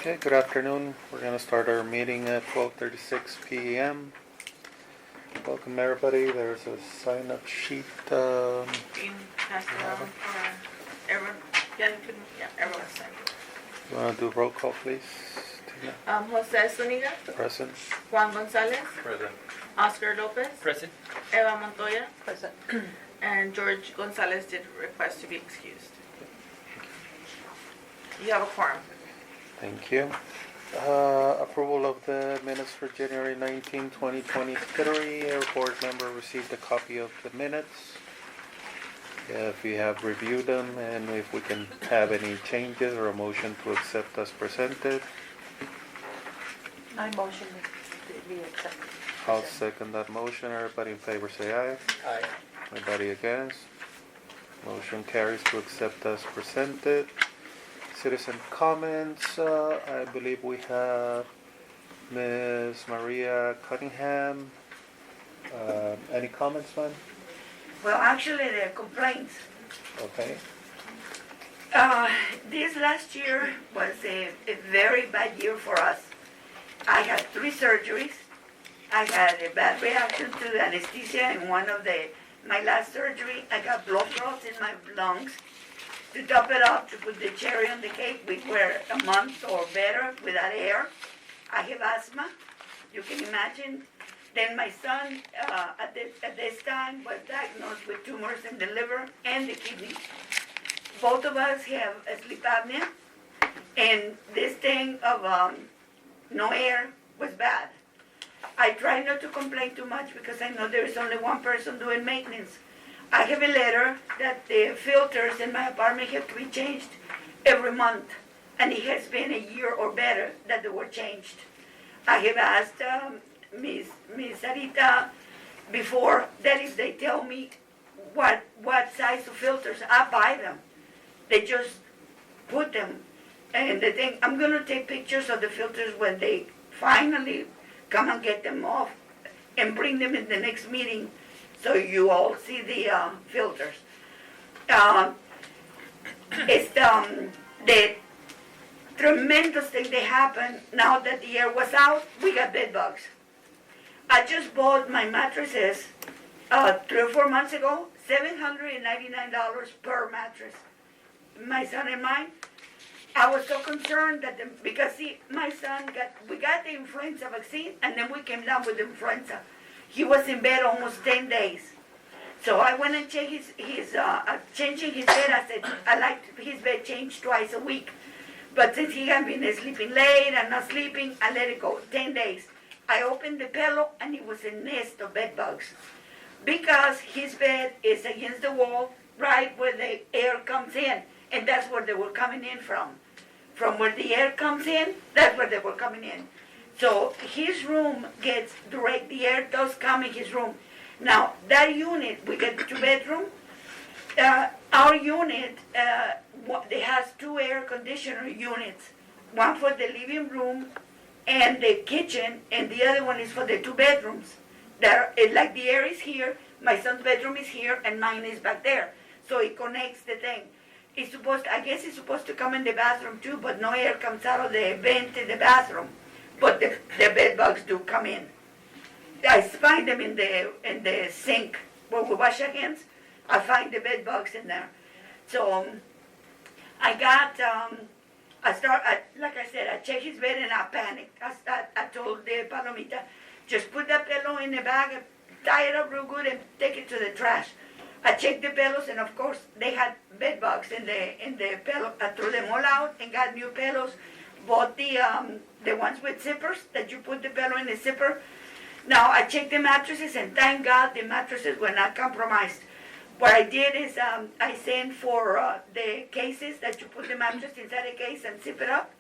Okay, good afternoon. We're going to start our meeting at 12:36 p.m. Welcome everybody. There's a sign-up sheet. Being passed around for everyone. Everyone's signed. You want to do roll call, please? Tina? Jose Zuniga, Present. Juan Gonzalez, Present. Oscar Lopez, Present. Eva Montoya, Present. and George Gonzalez did request to be excused. You have a quorum. Thank you. Approval of the minutes for January 19, 2023. Our board member received a copy of the minutes. If you have reviewed them and if we can have any changes or a motion to accept as presented. I motion to be accepted. I'll second that motion. Everybody in favor say aye. Aye. Anybody against? Motion carries to accept as presented. Citizen comments. I believe we have Ms. Maria Cunningham. Any comments, ma'am? Well, actually, they're complaints. Okay. This last year was a very bad year for us. I had 3 surgeries. I had a bad reaction to the anesthesia in my last surgery. I got blood clots in my lungs. To top it up, to put the cherry on the cake, we were a month or better without air. I have asthma, you can imagine. Then my son, at this time, was diagnosed with tumors in the liver and the kidney. Both of us have sleep apnea, and this thing of no air was bad. I try not to complain too much because I know there is only one person doing maintenance. I have a letter that the filters in my apartment have to be changed every month, and it has been a year or better that they were changed. I have asked Miss Sarita before that if they tell me what size of filters, I buy them. They just put them. And the thing, I'm going to take pictures of the filters when they finally come and get them off and bring them in the next meeting so you all see the filters. It's the tremendous thing that happened now that the air was out, we got bed bugs. I just bought my mattresses 3 or 4 months ago, $799 per mattress. My son and mine. I was so concerned that because my son we got the influenza vaccine and then we came down with influenza. He was in bed almost 10 days. So I went and checked changing his bed. I said, I like his bed changed twice a week. But since he had been sleeping late and not sleeping, I let it go 10 days. I opened the pillow and it was a nest of bed bugs. Because his bed is against the wall, right where the air comes in. And that's where they were coming in from. From where the air comes in, that's where they were coming in. So his room gets direct, the air does come in his room. Now, that unit, we get 2 bedroom. Our unit, it has 2 air conditioner units. One for the living room and the kitchen, and the other one is for the 2 bedrooms. Like the air is here, my son's bedroom is here, and mine is back there. So it connects the thing. I guess it's supposed to come in the bathroom too, but no air comes out of the vent in the bathroom. But the bed bugs do come in. I find them in the sink where we wash our hands. I find the bed bugs in there. So I got, like I said, I checked his bed and I panicked. I told the Palomita, just put that pillow in the bag, tie it up real good and take it to the trash. I checked the pillows and of course they had bed bugs in the pillow. I threw them all out and got new pillows. Bought the ones with zippers that you put the pillow in the zipper. Now I checked the mattresses and thank God the mattresses were not compromised. What I did is I sent for the cases that you put the mattress inside a case and zip it up.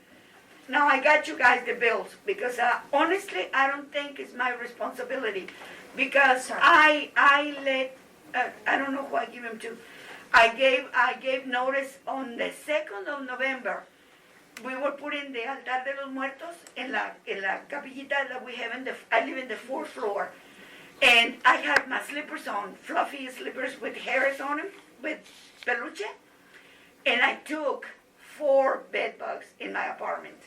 Now I got you guys the bills because honestly I don't think it's my responsibility because I don't know who I give them to. I gave notice on the 2nd of November. We were putting the altar de los muertos in la capillita that we have I live in the 4th floor. And I had my slippers on, fluffy slippers with hairs on them, with peluche. And I took 4 bed bugs in my apartment.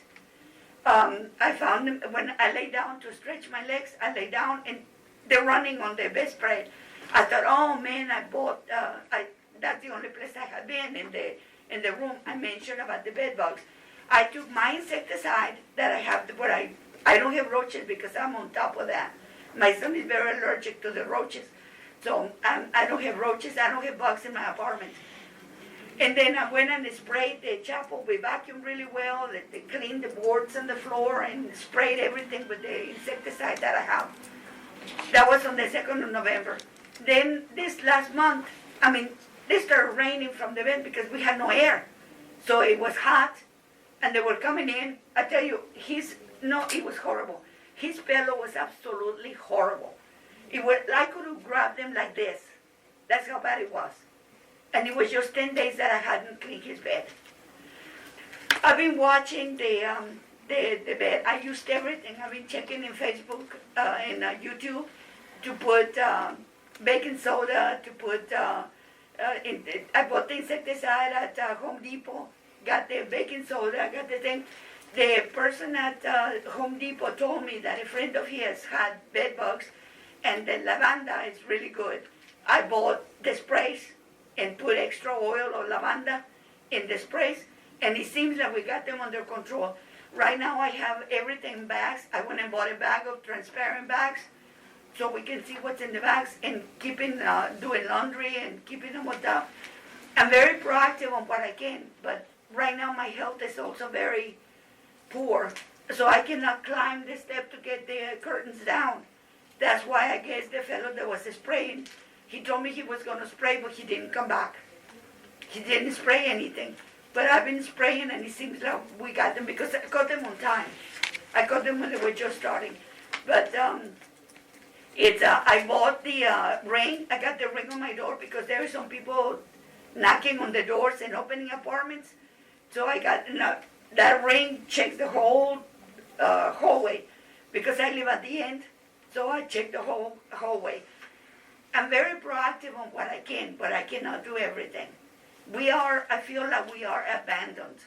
I found them when I lay down to stretch my legs. I lay down and they're running on the bedspread. I thought, oh man, I bought. That's the only place I had been in the room. I mentioned about the bed bugs. I took my insecticide that I have, where I don't have roaches because I'm on top of that. My son is very allergic to the roaches, so I don't have roaches. I don't have bugs in my apartment. And then I went and sprayed the chapel. We vacuumed really well. They cleaned the boards on the floor and sprayed everything with the insecticide that I have. That was on the 2nd of November. Then this last month, they started raining from the vent because we had no air. So it was hot, and they were coming in. I tell you, it was horrible. His pillow was absolutely horrible. I could have grabbed him like this. That's how bad it was. And it was just 10 days that I hadn't cleaned his bed. I've been watching the bed. I used everything. I've been checking in Facebook and YouTube to put baking soda, to put, I bought the insecticide at Home Depot, got the baking soda, got the thing. The person at Home Depot told me that a friend of his had bed bugs, and the lavanda is really good. I bought the sprays and put extra oil or lavanda in the sprays, and it seems like we got them under control. Right now I have everything in bags. I went and bought a bag of transparent bags so we can see what's in the bags, and doing laundry and keeping them with that. I'm very proactive on what I can, but right now my health is also very poor, so I cannot climb the step to get the curtains down. That's why I guess the fellow that was spraying, he told me he was going to spray, but he didn't come back. He didn't spray anything. But I've been spraying, and it seems like we got them because I caught them on time. I caught them when they were just starting. But I bought the ring. I got the ring on my door because there are some people knocking on the doors and opening apartments. So I got that ring, checked the whole hallway because I live at the end. So I checked the whole hallway. I'm very proactive on what I can, but I cannot do everything. I feel like we are abandoned.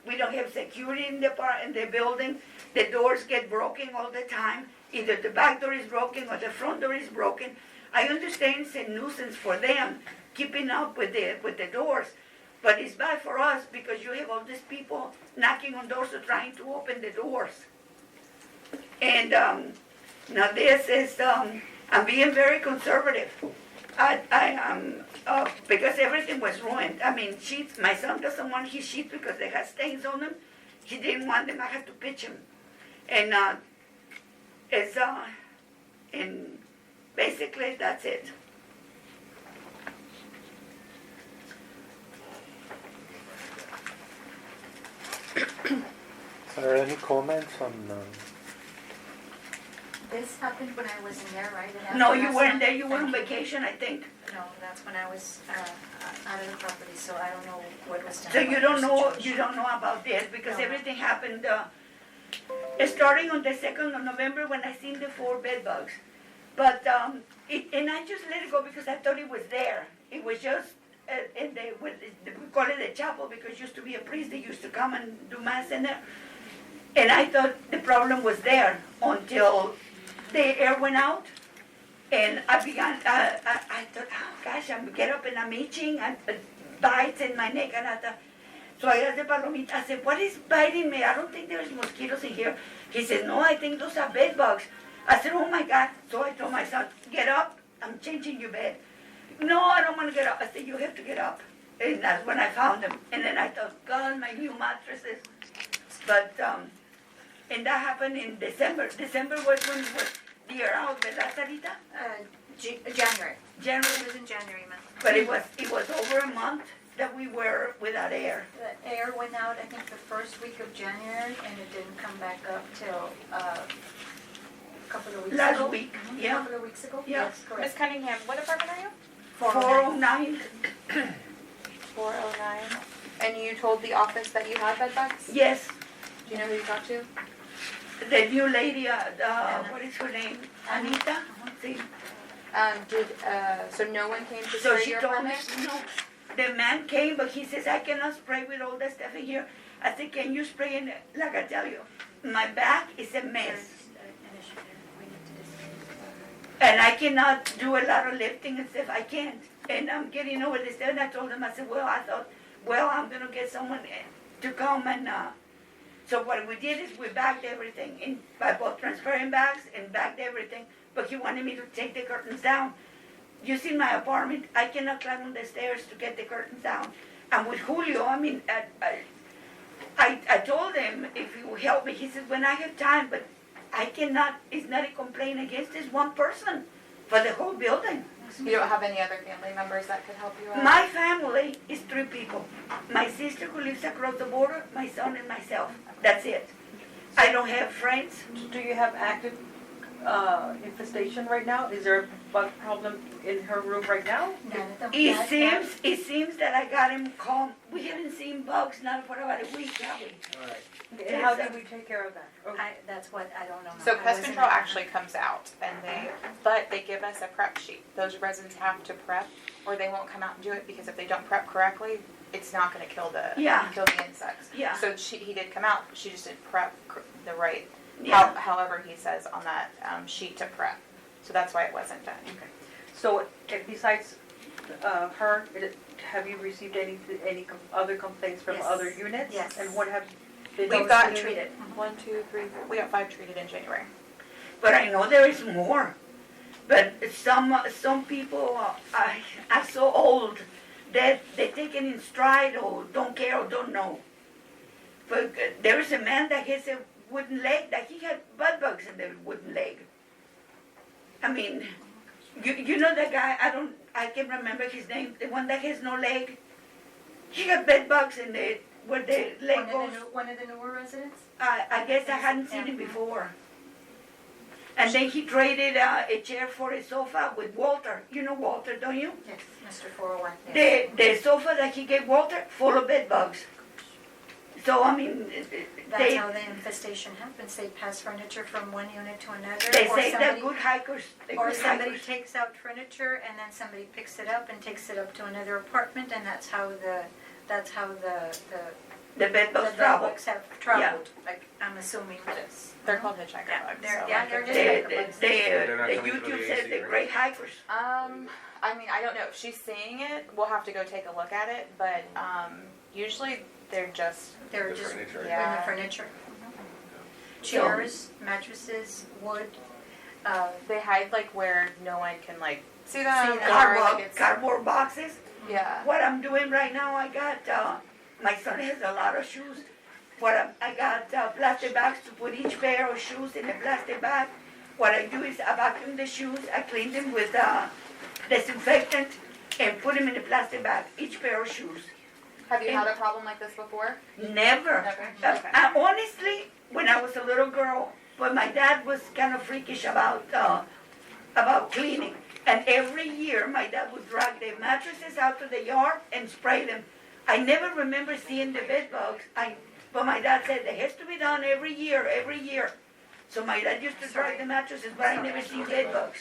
We don't have security in the building. The doors get broken all the time. Either the back door is broken or the front door is broken. I understand it's a nuisance for them keeping up with the doors, but it's bad for us because you have all these people knocking on doors or trying to open the doors. And now this is, I'm being very conservative. Because everything was ruined. Sheets, my son doesn't want his sheets because they have stains on them. He didn't want them, I had to pitch them. And and basically that's it. Are there any comments on? This happened when I wasn't there, right? No, you weren't there. You were on vacation, I think. No, that's when I was out of the property, so I don't know what was done. So you don't know. Situation. You don't know about this because No. everything happened starting on the 2nd of November when I seen the 4 bed bugs. But and I just let it go because I thought it was there. It was just we call it a chapel because it used to be a priest that used to come and do mass in there. And I thought the problem was there until the air went out, and I began. I thought, oh gosh, I'm get up and I'm itching, and bites in my neck, and I thought. So I asked the Palomita, I said, what is biting me? I don't think there's mosquitoes in here. He said, no, I think those are bed bugs. I said, oh my God. So I told my son, get up, I'm changing your bed. No, I don't want to get up. I said, you have to get up. And that's when I found them. And then I thought, God, my new mattresses. But, and that happened in December. December was when it was the year out, ¿verdad, Sarita? January. January. It was in January, man. But it was over a month that we were without air. The air went out, I think, the first week of January, and it didn't come back up till a couple of weeks ago. Last week, Mhm, yeah. A couple of weeks ago? Yeah. Yes, Miss correct. Cunningham, what department are you? 409. 409. And you told the office that you had bed bugs? Yes, Do you know who you talked to? the new lady, what is her name? Anita? See. So no one came to So spray she your told me, apartment? no, the man came, but he says, I cannot spray with all that stuff in here. I said, can you spray in it? Like I tell you, My back is a mess. There's an initiative we need to discuss. And I cannot do a lot of lifting and stuff. I can't. And I'm getting over this. And I told him, I said, well, I thought, well, I'm going to get someone to come and, so what we did is we bagged everything. And I bought transparent bags and bagged everything. But he wanted me to take the curtains down. You see my apartment, I cannot climb on the stairs to get the curtains down. And with Julio, I mean, I told him if he would help me, he said, when I have time, but I cannot, it's not a complaint against this one person for the whole building. You don't have any other family members that could help you out? My family is 3 people. My sister who lives across the border, my son and myself. That's it. I don't have friends. Do you have active infestation right now? Is there a bug problem in her room right now? None of them. It seems that I got him calm. We haven't seen bugs now for about a week, have we? And how do we take care of that? Oh, That's what I don't know. So I pest wasn't control at- actually comes out but they give us a prep sheet. Those residents have to prep or they won't come out and do it because if they don't prep correctly, it's not gonna kill the insects. Yeah. So he did come out, she just didn't prep the right, Yeah. however he says on that sheet to prep. So that's why it wasn't done. So besides her, have you received any other complaints from Yes. other units? Yes. And what have been We've those gotten treated. 1, 2, 3, 4, we got 5 treated in January. But I know there is more. But some people are so old that they take it in stride or don't care or don't know. But there is a man that has a wooden leg, that he had bed bugs in the wooden leg. I mean, you know that guy, I can't remember his name, the one that has no leg. He got bed bugs in the, where the leg goes. One of the newer residents? I guess I hadn't seen him before. And then he traded a chair for a sofa with Walter. You know Walter, don't you? Yes, Mr. 401. Yes. The sofa that he gave Walter, full of bed bugs. So, I mean, That's how the infestation happens. They pass furniture from one unit to another. they or say they're somebody- good hikers. They're Or good somebody hikers. takes out furniture and then somebody picks it up and takes it up to another apartment, and that's how the The bed bugs bed travel. bugs have traveled. Like, I'm assuming this. They're called hitchhiker Yeah, bugs. they're- so yeah, like they're if just they- hitchhiker bugs. They're not The coming through YouTube the says AC, they're right? great hikers. I mean, I don't know if she's seeing it. We'll have to go take a look at it, but usually they're just They're The just furniture. in the Yeah. furniture. Chairs, mattresses, wood. they hide like where no one can like see them. See them. or, like, Cardboard, it's- cardboard boxes. Yeah. What I'm doing right now, I got, my son has a lot of shoes. I got plastic bags to put each pair of shoes in a plastic bag. What I do is I vacuum the shoes, I clean them with disinfectant and put them in a plastic bag, each pair of shoes. Have you had a problem like this before? Never. Never? Okay. Honestly, when I was a little girl, but my dad was kind of freakish about cleaning. And every year, my dad would drag the mattresses out to the yard and spray them. I never remember seeing the bed bugs. But my dad said it has to be done every year. So my dad used to drag the mattresses, but I never seen bed bugs.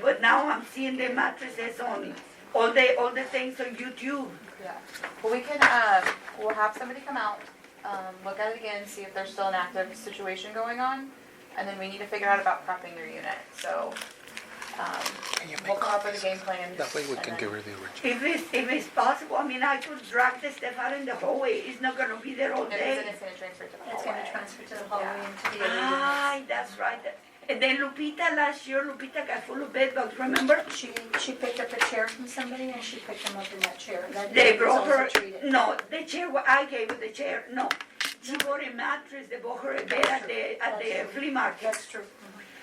But now I'm seeing the mattresses on all the things on YouTube. Yeah. Well, we can, we'll have somebody come out, look at it again, see if there's still an active situation going on, and then we need to figure out about prepping your unit. So, we'll come up with a game plan. That way we and can then- give her the original. If it's possible, I mean, I could drag the stuff out in the hallway. It's not gonna be there all If it's day. in, it's gonna transfer to the It's hallway. gonna transfer to the hallway Yeah. and to the other Aye, that's right. And then Lupita, last year, Lupita got full of bed bugs, remember? units. She picked up a chair from somebody and she picked them up in that chair. That They was brought also her, treated. no, the chair, I gave her the chair, no. She bought a mattress, they bought her a bed at the flea market. That's true.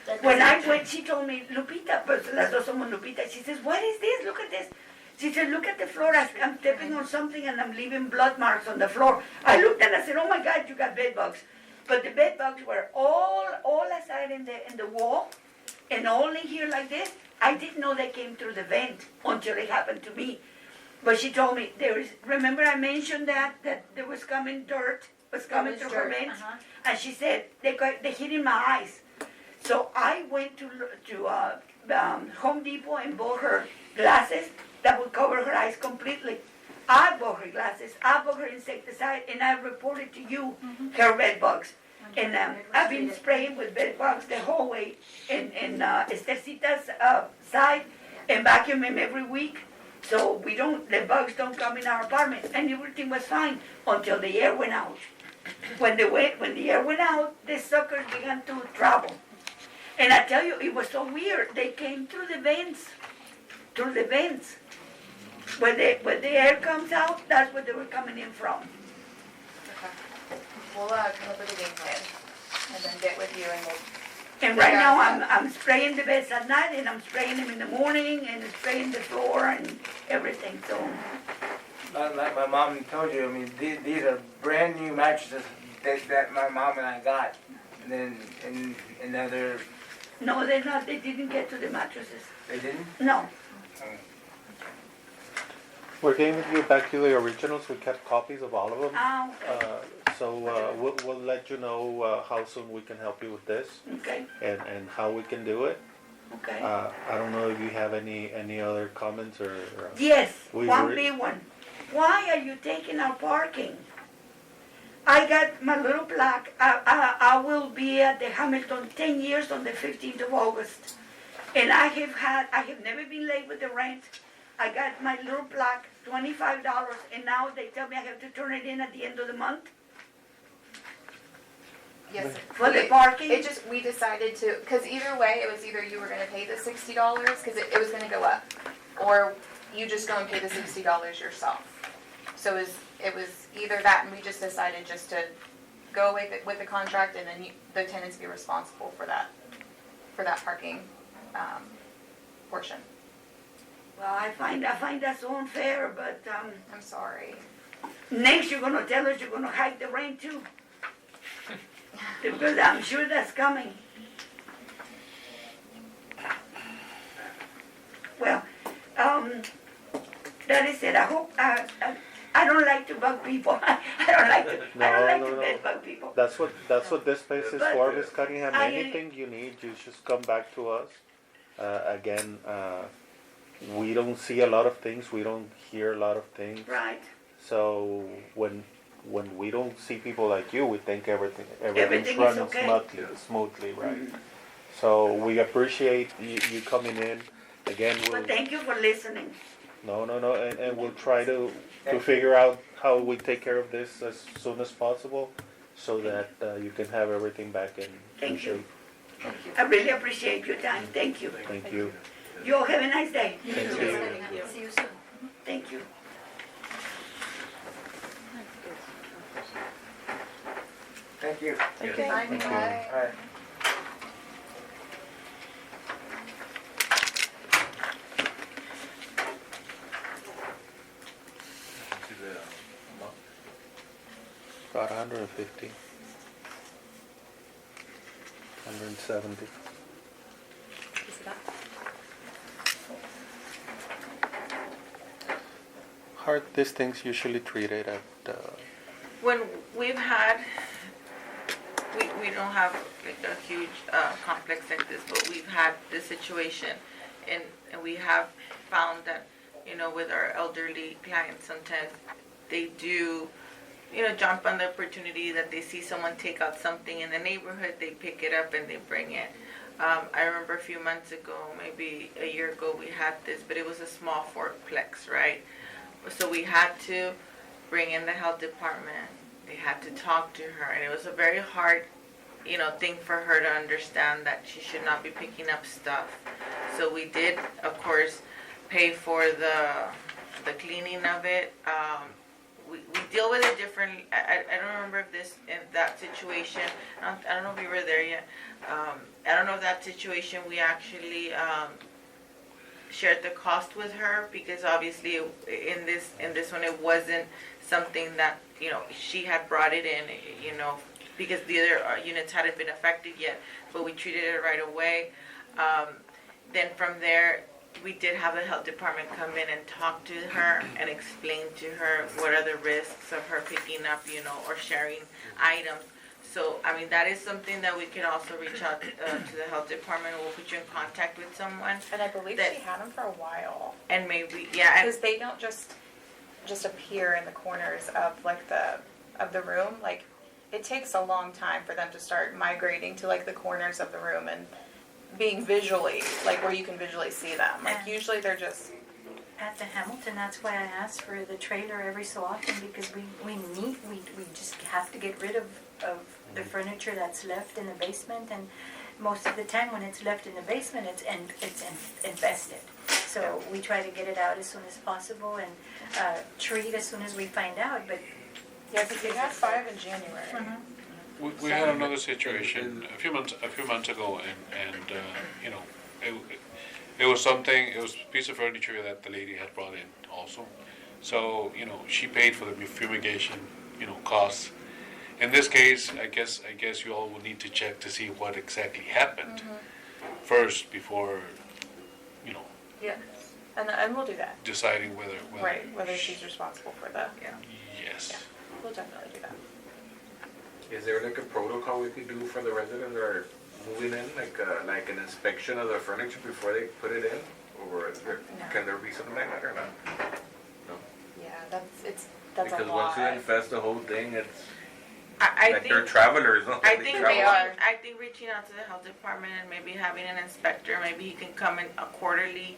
That When I doesn't- went, she told me, Lupita, pues las dos somos Lupita. She says, what is this? Look at this. She said, look at the floor. I'm stepping on something and I'm leaving blood marks on the floor. I looked and I said, oh my God, you got bed bugs. But the bed bugs were all aside in the wall and all in here like this. I didn't know they came through the vent until it happened to me. But she told me, remember I mentioned that there was coming dirt, was coming through her vents? Uh-huh. And she said, they hit in my eyes. So I went to Home Depot and bought her glasses that would cover her eyes completely. I bought her glasses, I bought her insecticide, and I reported to you her bed bugs. And I've been spraying with bed bugs the whole way in Estercita's side and vacuuming every week. So the bugs don't come in our apartment, and everything was fine until the air went out. When the air went out, the suckers began to travel. And I tell you, it was so weird. They came through the vents. When the air comes out, that's where they were coming in from. Okay. We'll come up with a game plan and then get with you and we'll. And right now, I'm spraying the beds at night, and I'm spraying them in the morning, and spraying the floor and everything. So Like my mom told you, I mean, these are brand new mattresses that my mom and I got. And then in another, no, they're not. They didn't get to the mattresses. they didn't? No. We're giving you back to the originals. We kept copies of all of them. Oh, So we'll let you know how soon we can help you with this okay, and how we can do it. okay. I don't know if you have any other comments or Yes, We one were- big one. Why are you taking our parking? I got my little plaque. I will be at the Hamilton 10 years on the 15th of August. And I have never been late with the rent. I got my little plaque, $25, and now they tell me I have to turn it in at the end of the month Yes. for the parking. It just, we decided to, because either way, it was either you were gonna pay the $60, because it was gonna go up, or you just go and pay the $60 yourself. So it was either that, and we just decided just to go with the contract, and then the tenants be responsible for that parking portion. Well, I find that so unfair, but I'm sorry. next you're gonna tell us you're gonna hike the rent too. Because I'm sure that's coming. Well, that is it. I hope, I don't like to bug people. I don't like to No. bed bug people. That's what this place is But for, Miss Cunningham. I- Anything you need, you just come back to us. Again, we don't see a lot of things. We don't hear a lot of things. Right. So when we don't see people like you, we think everything's Everything is running okay. smoothly, right? So we appreciate you coming in. Again, But thank you for listening. no, and we'll try to figure out how we take care of this as soon as possible, so that you can have everything back in Thank you. shape. I really appreciate your time. Thank you. Thank you. You all have a nice day. Thank you. See you soon. Thank you. Thank you. Okay. Bye. Thank you. Bye. All right. About 150. 170. These things usually treated at, When we've had, we don't have like a huge complex like this, but we've had this situation, and we have found that, with our elderly clients, sometimes they do, jump on the opportunity that they see someone take out something in the neighborhood, they pick it up and they bring it. I remember a few months ago, maybe a year ago, we had this, but it was a small fourplex, right? So we had to bring in the health department. They had to talk to her, and it was a very hard, thing for her to understand that she should not be picking up stuff. So we did, of course, pay for the cleaning of it. We deal with it different. I don't remember if that situation, I don't know if we were there yet. I don't know if that situation we actually shared the cost with her, because obviously in this one it wasn't something that she had brought it in, because the other units hadn't been affected yet, but we treated it right away. Then from there, we did have the health department come in and talk to her and explain to her what are the risks of her picking up, or sharing items. So, that is something that we can also reach out to the health department. We'll put you in contact with someone. And I believe That- she had them for a while. And maybe, yeah, and Because they don't just appear in the corners of like the room. Like it takes a long time for them to start migrating to like the corners of the room and being visually, like where you can visually see them. Like Yeah. usually they're just, At the Hamilton, that's why I ask for the trailer every so often, because we just have to get rid of the furniture that's left in the basement, and most of the time when it's left in the basement, it's infested. So we try to get it out as soon as possible and treat as soon as we find out, but yeah, because we had 5 in January. We had another situation a few months ago, and you know, it was a piece of furniture that the lady had brought in also. So, you know, she paid for the fumigation, you know, costs. In this case, I guess you all will need to check to see what exactly happened first before, you know, Yeah. And we'll do that. deciding whether Right, whether she's responsible for the, yeah, yes. we'll definitely do that. Is there like a protocol we could do for the residents that are moving in, like an inspection of the furniture before they put it in? Or can there be something like that or not? Yeah, that's a Because lot. once you infest the whole thing, it's I like they're think, travelers. No? I think They are. I think reaching out to the health department and maybe having an inspector, maybe he can come in a quarterly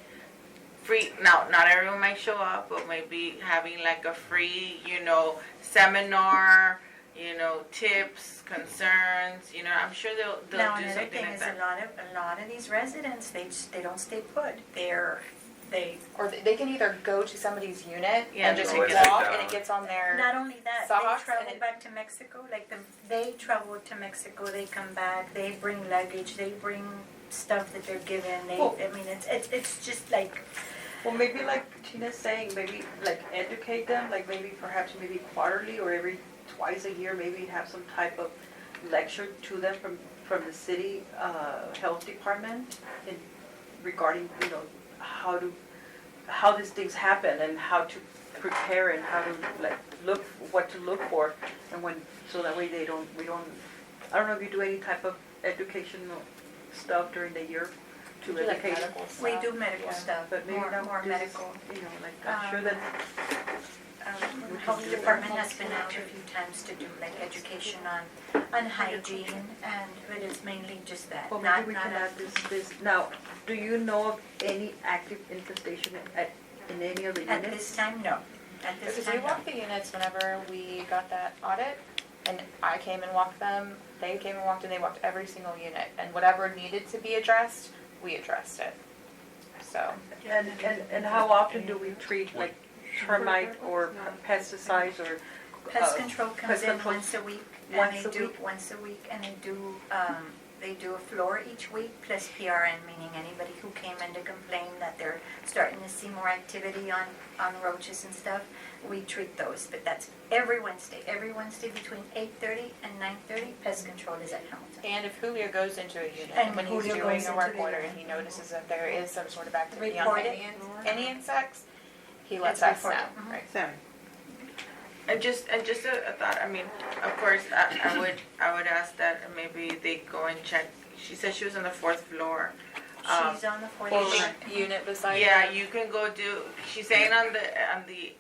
free, now, not everyone might show up, but maybe having like a free, you know, seminar, you know, tips, concerns, you know, I'm sure they'll now do another something thing like is that. a lot of these residents, they don't stay put. Or they can either go to somebody's unit Yeah, and just just walk, take it and down. it gets on their. Not only that, Socks they and travel it- back to Mexico. Like they travel to Mexico, they come back, they bring luggage, they bring stuff that they're given. Well- I mean, it's just like Well, maybe like Tina's saying, maybe like educate them, like perhaps quarterly or every twice a year, maybe have some type of lecture to them from the city health department in regarding, you know, how these things happen and how to prepare and how to like what to look for, and so that way we don't, I don't know if you do any type of educational stuff during the year to We do, like, educate. medical we stuff. do medical Yeah. stuff, But maybe more not medical. You know, like I'm sure that Health department has been out a few times to do like education on hygiene, but it's mainly just that. Well, not maybe we can a- add this. Now, do you know of any active infestation in any of the At units? this time, no. At this Because we time, no. walked the units whenever we got that audit, and I came and walked them, they came and walked, and they walked every single unit, and whatever needed to be addressed, we addressed it. So, And how often do we treat like termite or pesticides or? Pest control comes pest in control once a week. once And a they do week? once a week, and they do a floor each week, plus PRN, meaning anybody who came in to complain that they're starting to see more activity on roaches and stuff, we treat those. But that's every Wednesday between 8:30 and 9:30, pest control is at Hamilton. and if Julio goes into a unit, And when he's Julio doing goes a into work the order unit. and he notices that there is some sort of activity on Report it. any insects, he lets It's us know, reported. Mhm. right? Sammy. And just a thought, I mean, of course, I would ask that maybe they go and check, she said she was on the 4th floor. She's on the 4th Or floor. unit beside Yeah, them. you can go do, she's saying on the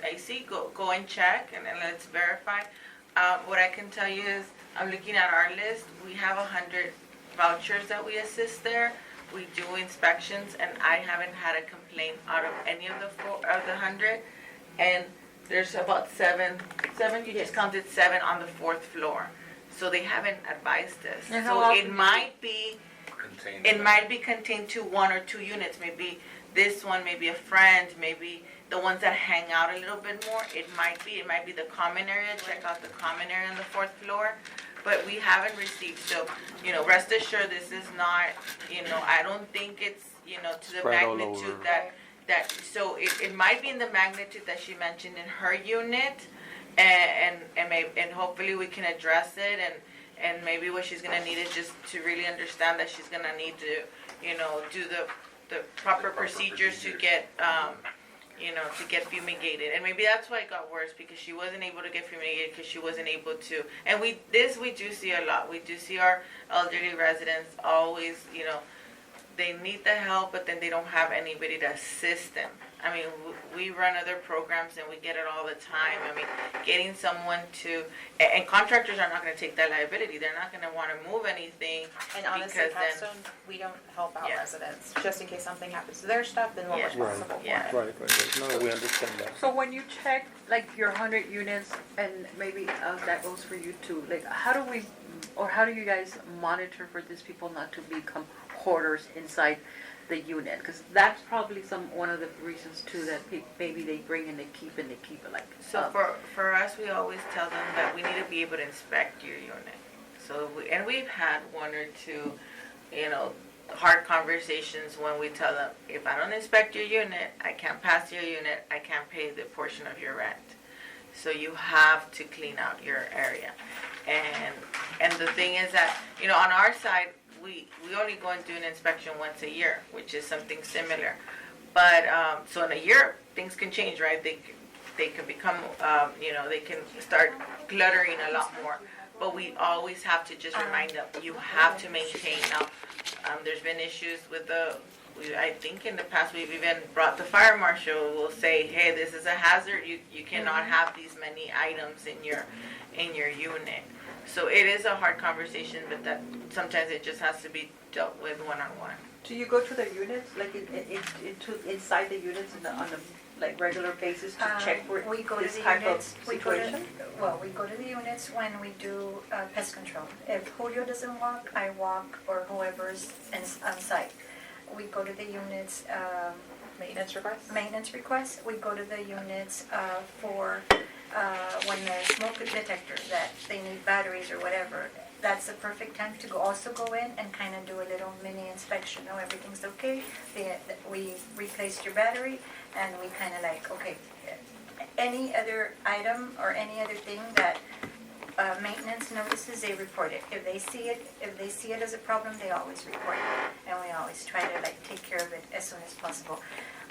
AC, go and check and then let's verify. What I can tell you is, I'm looking at our list, we have 100 vouchers that we assist there. We do inspections and I haven't had a complaint out of any of the 100. And there's about seven, you just counted 7 on the 4th floor. So they haven't advised us. And how So it often might be, Contained. it might be contained to 1 or 2 units, maybe this one, maybe a friend, maybe the ones that hang out a little bit more. It might be the common area, check out the common area on the 4th floor. But we haven't received, so, you know, rest assured, this is not, you know, I don't think it's, you know, to the Spread all magnitude over. so it might be in the magnitude that she mentioned in her unit, and hopefully we can address it, and maybe what she's gonna need is just to really understand that she's gonna need to, you know, do the proper procedures to get, you know, to get fumigated. And maybe that's why it got worse, because she wasn't able to get fumigated because she wasn't able to. And we do see a lot. We do see our elderly residents always, you know, they need the help, but then they don't have anybody to assist them. I mean, we run other programs and we get it all the time. I mean, getting someone to, and contractors are not gonna take that liability. They're not gonna wanna move anything. And honestly, Because then- Capstone, we don't help out Yeah. residents, just in case something happens to their stuff, then we're Yeah. responsible for Yeah. it. Right, no, we understand that. So when you check like your 100 units, and maybe that goes for you too, like how do we, or how do you guys monitor for these people not to become hoarders inside the unit? Because that's probably one of the reasons too that maybe they bring and they keep it like. So for us, we always tell them that we need to be able to inspect your unit. So we've had one or two, hard conversations when we tell them, if I don't inspect your unit, I can't pass your unit, I can't pay the portion of your rent. So you have to clean out your area. And the thing is that, on our side, we only go and do an inspection once a year, which is something similar. But, so in a year, things can change, right? They can become, they can start cluttering a lot more. But we always have to just remind them, you have to maintain. Now, there's been issues with I think in the past we've even brought the fire marshal. We'll say, hey, this is a hazard. You cannot have these many items in your unit. So it is a hard conversation, but that sometimes it just has to be dealt with one-on-one. Do you go to the units, like inside the units on a like regular basis to check for We go to this the type of units, we go to situation? the units when we do pest control. If Julio doesn't walk, I walk, or whoever's on site. We go to the units, Maintenance requests? maintenance requests. We go to the units for when the smoke detector, that they need batteries or whatever. That's the perfect time to also go in and kind of do a little mini inspection. No, everything's okay. We replaced your battery, and we kind of like, okay, any other item or any other thing that maintenance notices, they report it. If they see it as a problem, they always report it, and we always try to like take care of it as soon as possible.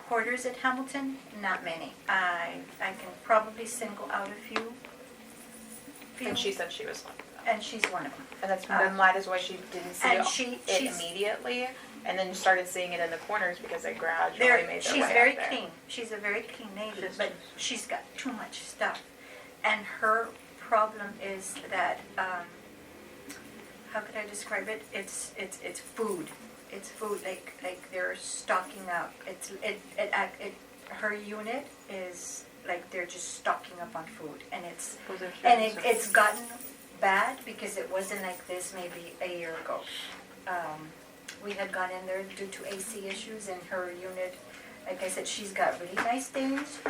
Hoarders at Hamilton, not many. I can probably single out a few. And she said she was one. And she's one of them. And that is why she didn't see And it she's immediately, and then started seeing it in the corners because they gradually made their way she's up very there. clean. She's a very clean lady, but she's got too much stuff. And her problem is that, how could I describe it? It's food. It's food, like they're stocking up. Her unit is like they're just stocking up on food, and it's gotten bad because it wasn't like this maybe a year ago. We had gone in there due to AC issues, and her unit, like I said, she's got really nice things.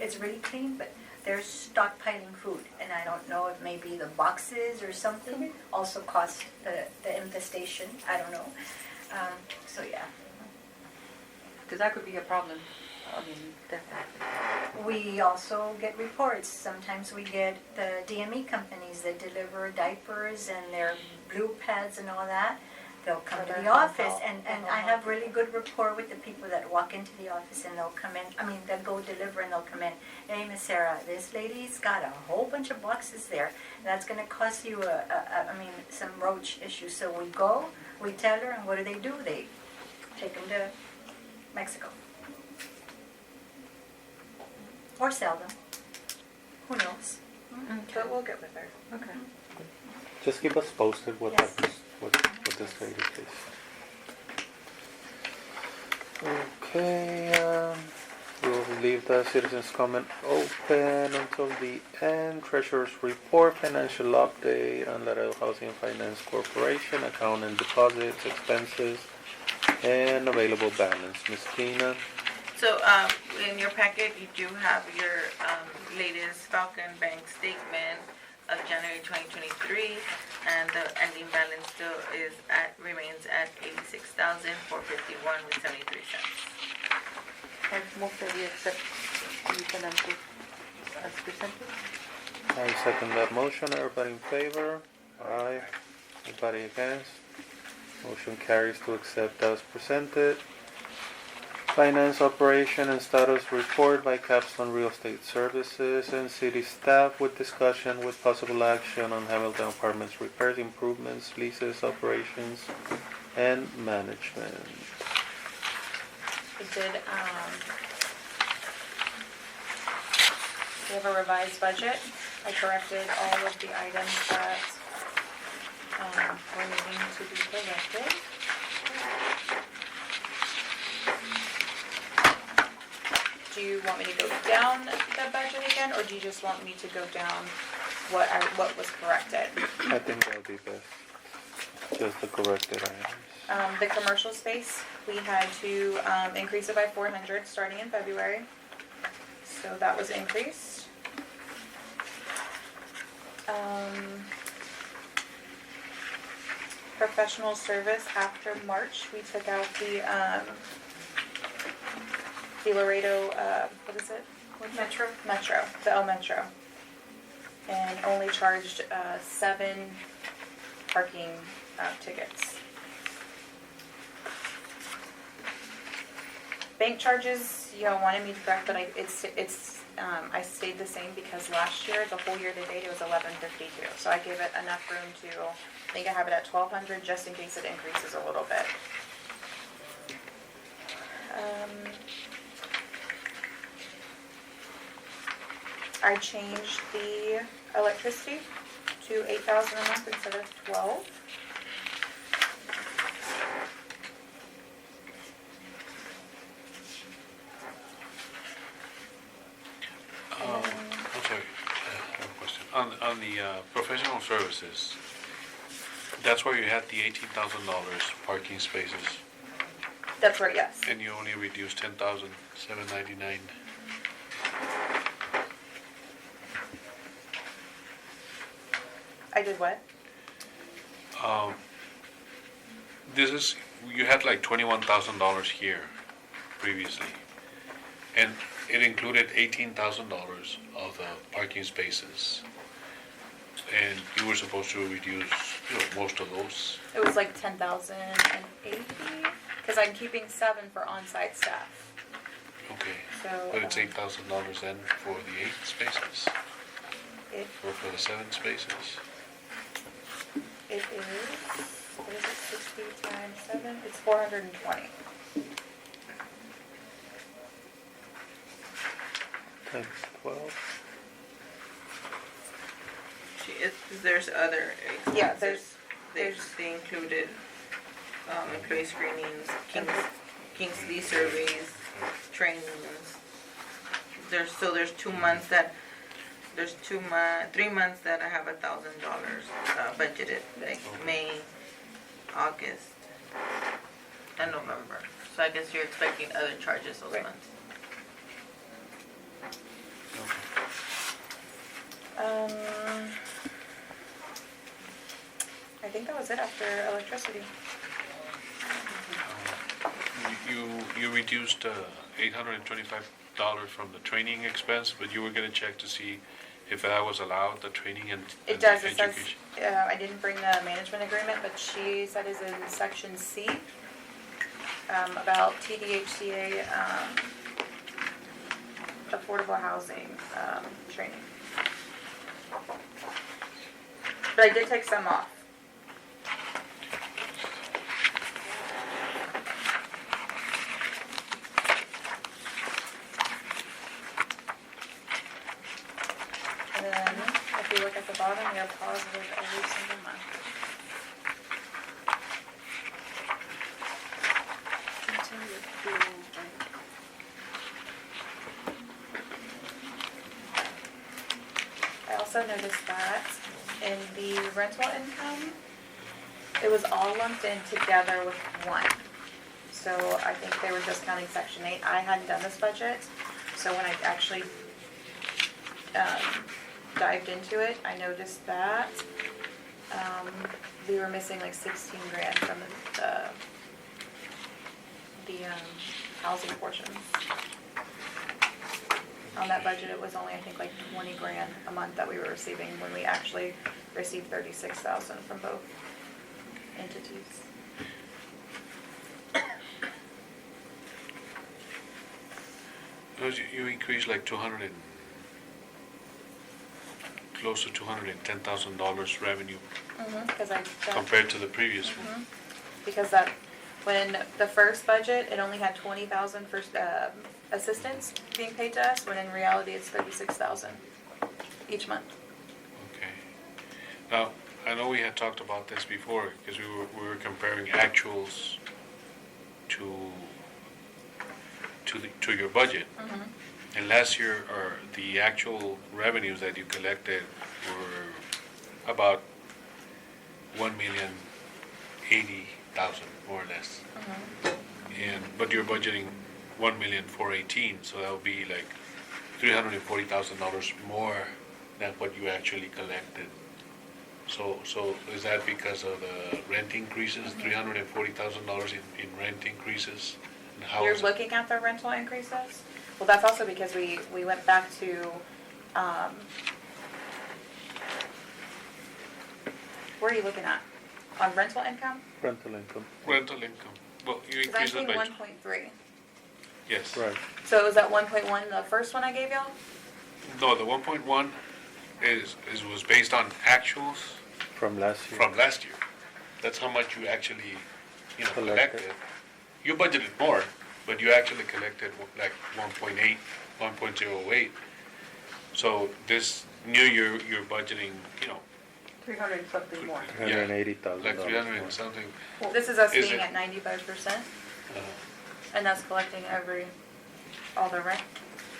It's really clean, but they're stockpiling food, and I don't know if maybe the boxes or something also caused the infestation. I don't know. So yeah. Because that could be a problem. I mean, definitely. We also get reports. Sometimes we get the DME companies that deliver diapers and their blue pads and all that. They'll come to the office, and I have really good rapport with the people that walk into the office, and they'll come in. I mean, they'll go deliver and they'll come in. Hey, Miss Sarah, this lady's got a whole bunch of boxes there. That's going to cost you some roach issues. So we go, we tell her, and what do? They take them to Mexico. Or sell them. Who knows? But we'll get with her. Okay. Just keep us posted what Yes. happens with this lady, please. Okay, we'll leave the citizens' comment open until the end. Treasurer's report, financial update on Laredo Housing and Finance Corporation, account and deposits, expenses, and available balance. Ms. Tina? So in your packet, you do have your latest Falcon Bank statement of January 2023, and the ending balance still remains at $86,451.73. And move that we accept the financial as presented. I second that motion. Everybody in favor? Aye. Anybody against? Motion carries to accept as presented. Finance operation and status report by Capstone Real Estate Services and city staff with discussion with possible action on Hamilton Apartments repairs, improvements, leases, operations, and management. We did, we have a revised budget. I corrected all of the items that, were needing to be corrected. Do you want me to go down the budget again, or do you just want me to go down what was corrected? I think that would be best. Just the corrected items. The commercial space, we had to increase it by 400 starting in February. So that was increased. Professional service after March, we took out the Laredo, what is it? Metro. Metro, the El Metro. And only charged 7 parking tickets. Bank charges, y'all wanted me to correct, but I stayed the same because last year, the whole year to date, it was $11.52. So I gave it enough room to, I think I have it at $1,200 just in case it increases a little bit. I changed the electricity to $8,000 a month instead of $12,000. I'm sorry, I have a question. On the professional services, that's where you had the $18,000 parking spaces, That's right, yes. and you only reduced $10,799. I did what? This is, you had like $21,000 here previously, and it included $18,000 of the parking spaces. And you were supposed to reduce, most of those. It was like 10,080, because I'm keeping 7 for on-site staff. Okay. So, But it's $8,000 then for the 8 spaces, or for the 7 spaces? It is, what is it, 60 times 7? It's 420. Times 12. There's other expenses. Yeah, They included employee screenings, Kingsley surveys, trainings. There's 2 months that, 3 months that I have $1,000 budgeted, like May, August, and November. So I guess you're expecting other charges those Right. months. I think that was it after electricity. You reduced $825 from the training expense, but you were gonna check to see if that was allowed, the training and It does, it says, education. I didn't bring the management agreement, but she said it's in section C, about TDHCA, affordable housing, training. But I did take some off. And then, if you look at the bottom, we have positive every single month. I also noticed that in the rental income, it was all lumped in together with one. So I think they were just counting section 8. I hadn't done this budget, so when I actually dived into it, I noticed that we were missing like 16 grand from the housing portion. On that budget, it was only, I think, like 20 grand a month that we were receiving when we actually received 36,000 from both entities. You increased like close to $210,000 revenue Because I compared to the previous one. because that When the first budget, it only had 20,000 for assistance being paid to us, when in reality it's 36,000 each month. Okay. Now, I know we had talked about this before, because we were comparing actuals to your budget. And last year, the actual revenues that you collected were about 1,080,000, more or less. But you're budgeting 1,418,000, so that would be like $340,000 more than what you actually collected. So is that because of the rent increases, $340,000 in rent increases? And how You're is it? looking at the rental increases? Well, that's also because we went back to, where are you looking at? On rental income? Rental income. Rental income. Well, you Because I'm increased it seeing by, 1.3. yes. Right. So was that 1.1 the first one I gave y'all? No, the 1.1 was based on actuals From last year. from last year. That's how much you actually, Collected. collected. You budgeted more, but you actually collected like 1.8, 1.08. So this new year, you're budgeting, 300 and something more. $380,000. like 300 and something. This is us Is being it- at 95%, Uh, and that's collecting all the rent.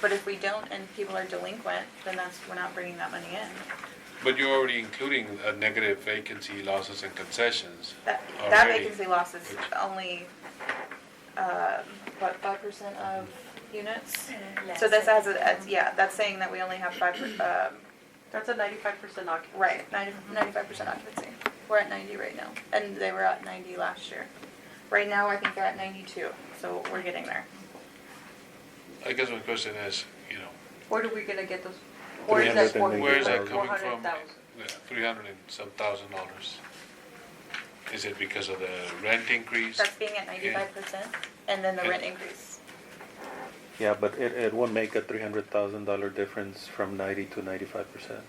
But if we don't and people are delinquent, then we're not bringing that money in. But you're already including a negative vacancy, losses, and concessions. That Already. vacancy loss is only, 5% of units? So this has, that's saying that we only have 5%, That's a 95% occupancy. right, 95% occupancy. We're at 90 right now, and they were at 90 last year. Right now, I think they're at 92, so we're getting there. I guess my question is, Where are we gonna get those? Where is that $380,000. where is that coming from? 400,000. The 300 and some $1,000. Is it because of the rent increase? That's being at 95%, and then the rent increase. Yeah, but it won't make a $300,000 difference from 90 to 95%.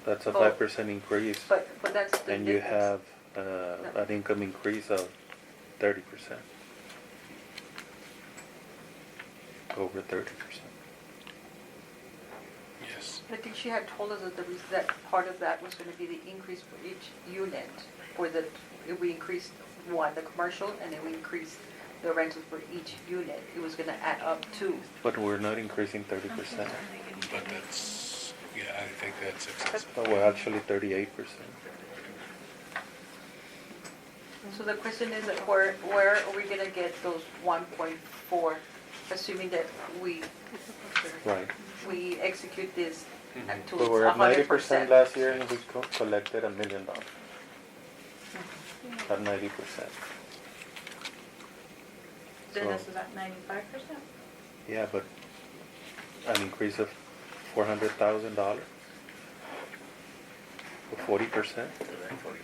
That's a Oh. 5% increase, But that's the and you difference. have an income increase of 30%. Over 30%. Yes. I think she had told us that part of that was gonna be the increase for each unit, if we increased the commercial, and then we increased the rentals for each unit, it was gonna add up to. But we're not increasing 30%. But that's, I think that's excessive. Oh, well, actually 38%. So the question is, that where are we gonna get those 1.4, assuming that we Right. execute this to But we're at 90% 100%? last year, and we collected $1 million. At 90%. Then So- this is at 95%. Yeah, but an increase of $400,000 with 40%,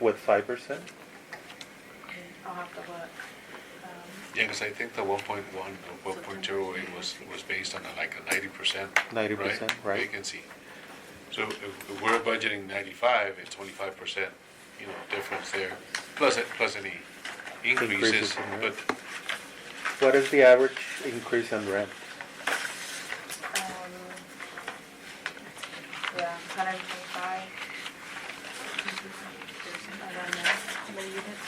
with 5%. I'll have to look. Yeah, because I think the 1.1 or 1.08 was based on like a 90%. 90%, right. Vacancy. So if we're budgeting 95, it's 25%, difference there, plus any increases, Increases in but rent. What is the average increase in rent? Yeah, 125. How many units?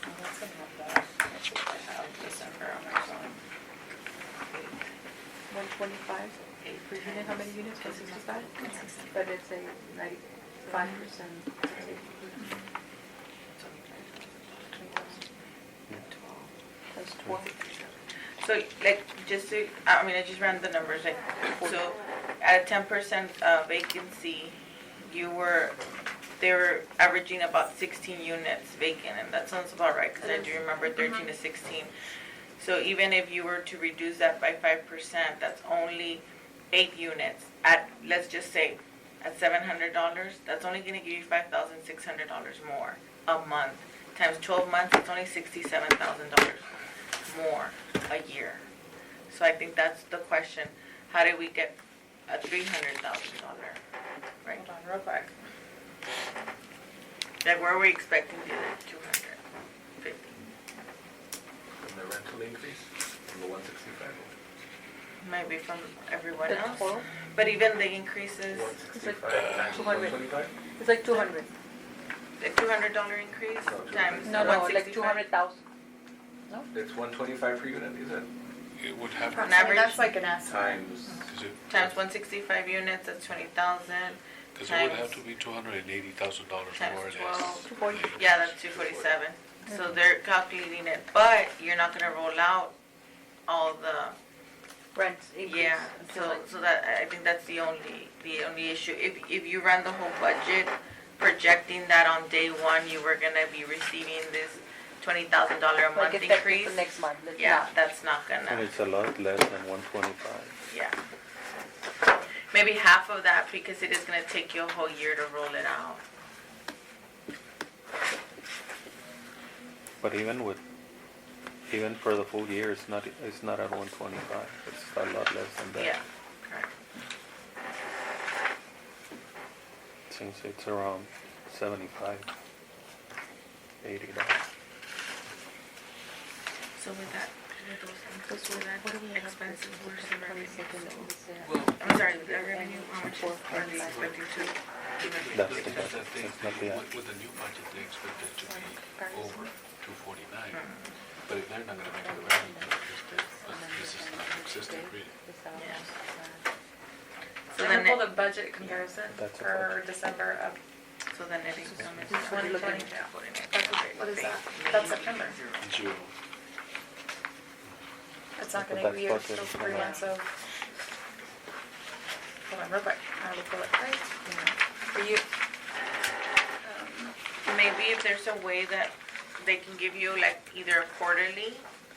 Oh, that's gonna have that. That's what I have December on my phone. 125 per unit, how many units, 165? But it's a 95%. That's 12. So, like, I just ran the numbers, so at a 10% vacancy, they were averaging about 16 units vacant, and that sounds about right, because I do remember 13 to 16. So even if you were to reduce that by 5%, that's only 8 units at, let's just say, at $700, that's only gonna give you $5,600 more a month. Times 12 months, it's only $67,000 more a year. So I think that's the question. How did we get a $300,000? Right. Hold on, real quick. Like, where are we expecting the other 250? From the rental increase, from the 165? Maybe from everyone The else. total? But even the increases, 165 times 200. 125? It's like 200. the $200 increase No, times No, no, like 165? 200,000. It's 125 per unit, is it? It would have to, On average? That's like an estimate. Times, because it, Times 165 units, that's 20,000. because it would have to be $280,000 more or Times less. 240. Yeah, that's 247. So they're calculating it, but you're not gonna roll out all the, Rent increase. yeah, until so, like- so that, I think that's the only issue. If you run the whole budget, projecting that on day one, you were gonna be receiving this $20,000 a Like month effective increase. for next month. Let's Yeah, not. that's not And gonna, it's a lot less than 125. yeah. Maybe half of that because it is gonna take you a whole year to roll it out. But even for the full year, it's not at 125. It's a lot less than that. Yeah, correct. Since it's around 75, $80. So with that, with those inputs, with that expenses, where's the revenue? Well, I'm sorry, the revenue, how much are they expecting to? That's the Because budget. they, It's not the with the new budget, they expect it to be over 249. But if they're not gonna make the revenue, this is not existing really. Yeah. So So then then, pull the budget comparison That's a for December of, so then net income is 2020. 49. What is that? That's September. Zero. It's not But gonna be a that's budget. comprehensive. Hold on real quick, I will pull it right. For you. Maybe if there's a way that they can give you like either a quarterly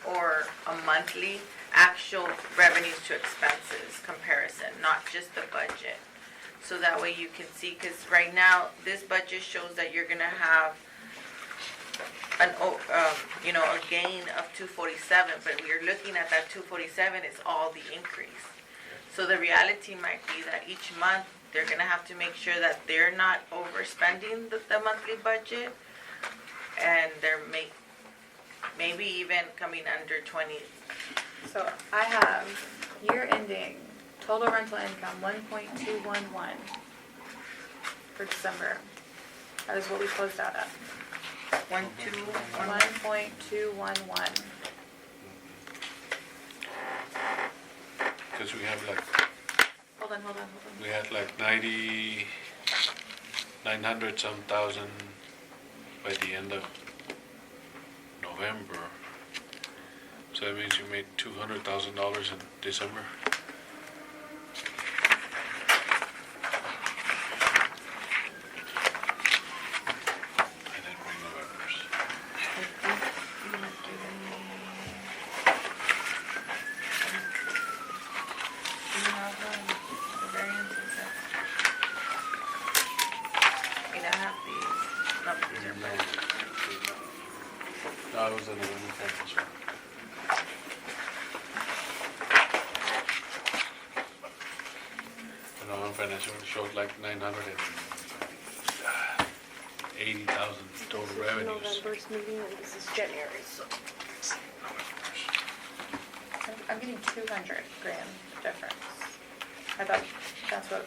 or a monthly actual revenues to expenses comparison, not just the budget. So that way you can see, because right now, this budget shows that you're gonna have a gain of 247, but we are looking at that 247 is all the increase. So the reality might be that each month, they're gonna have to make sure that they're not overspending the monthly budget, and they're maybe even coming under 20. So I have year ending, total rental income 1.211 for December. That is what we closed out at. 1.211. Because we have like, Hold on. we had like 900 some thousand by the end of November. So that means you made $200,000 in December. I didn't bring November's. No, it was the November financial. The November financial showed like 980,000 total revenues. November's meeting and this is January, so. I'm getting 200 grand difference. I thought that's what.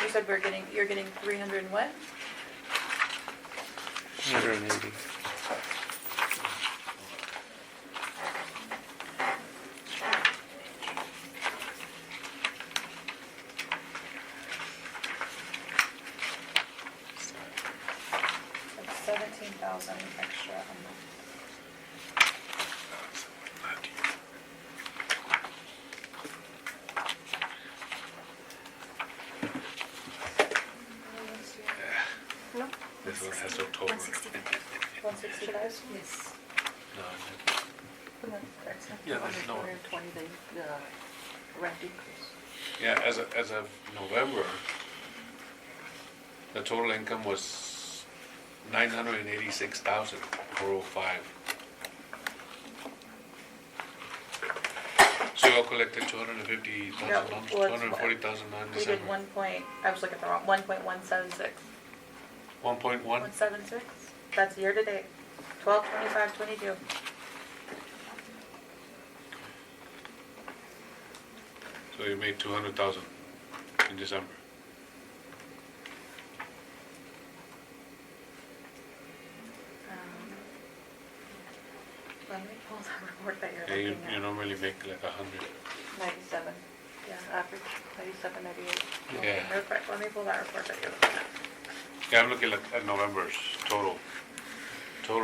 You said you're getting 300 and what? 180. Like 17,000 extra a month. No? This one has a total. 165? Yes. No, Yeah, there's no- 220, the rent increase. yeah, as of November, the total income was 986,405. So you all collected $250,000, Yeah, well, it's $240,000 in We did December. I was looking at the wrong, 1.176. 1.1? 176? That's year to date. 12, 25, 22. So you made 200,000 in December. Let me pull that report that Yeah, you're you looking at. normally make like 100. 97, Yeah. average, 97, 98. Yeah. Real quick, let me pull that report that you're looking at. Yeah, I'm looking at November's total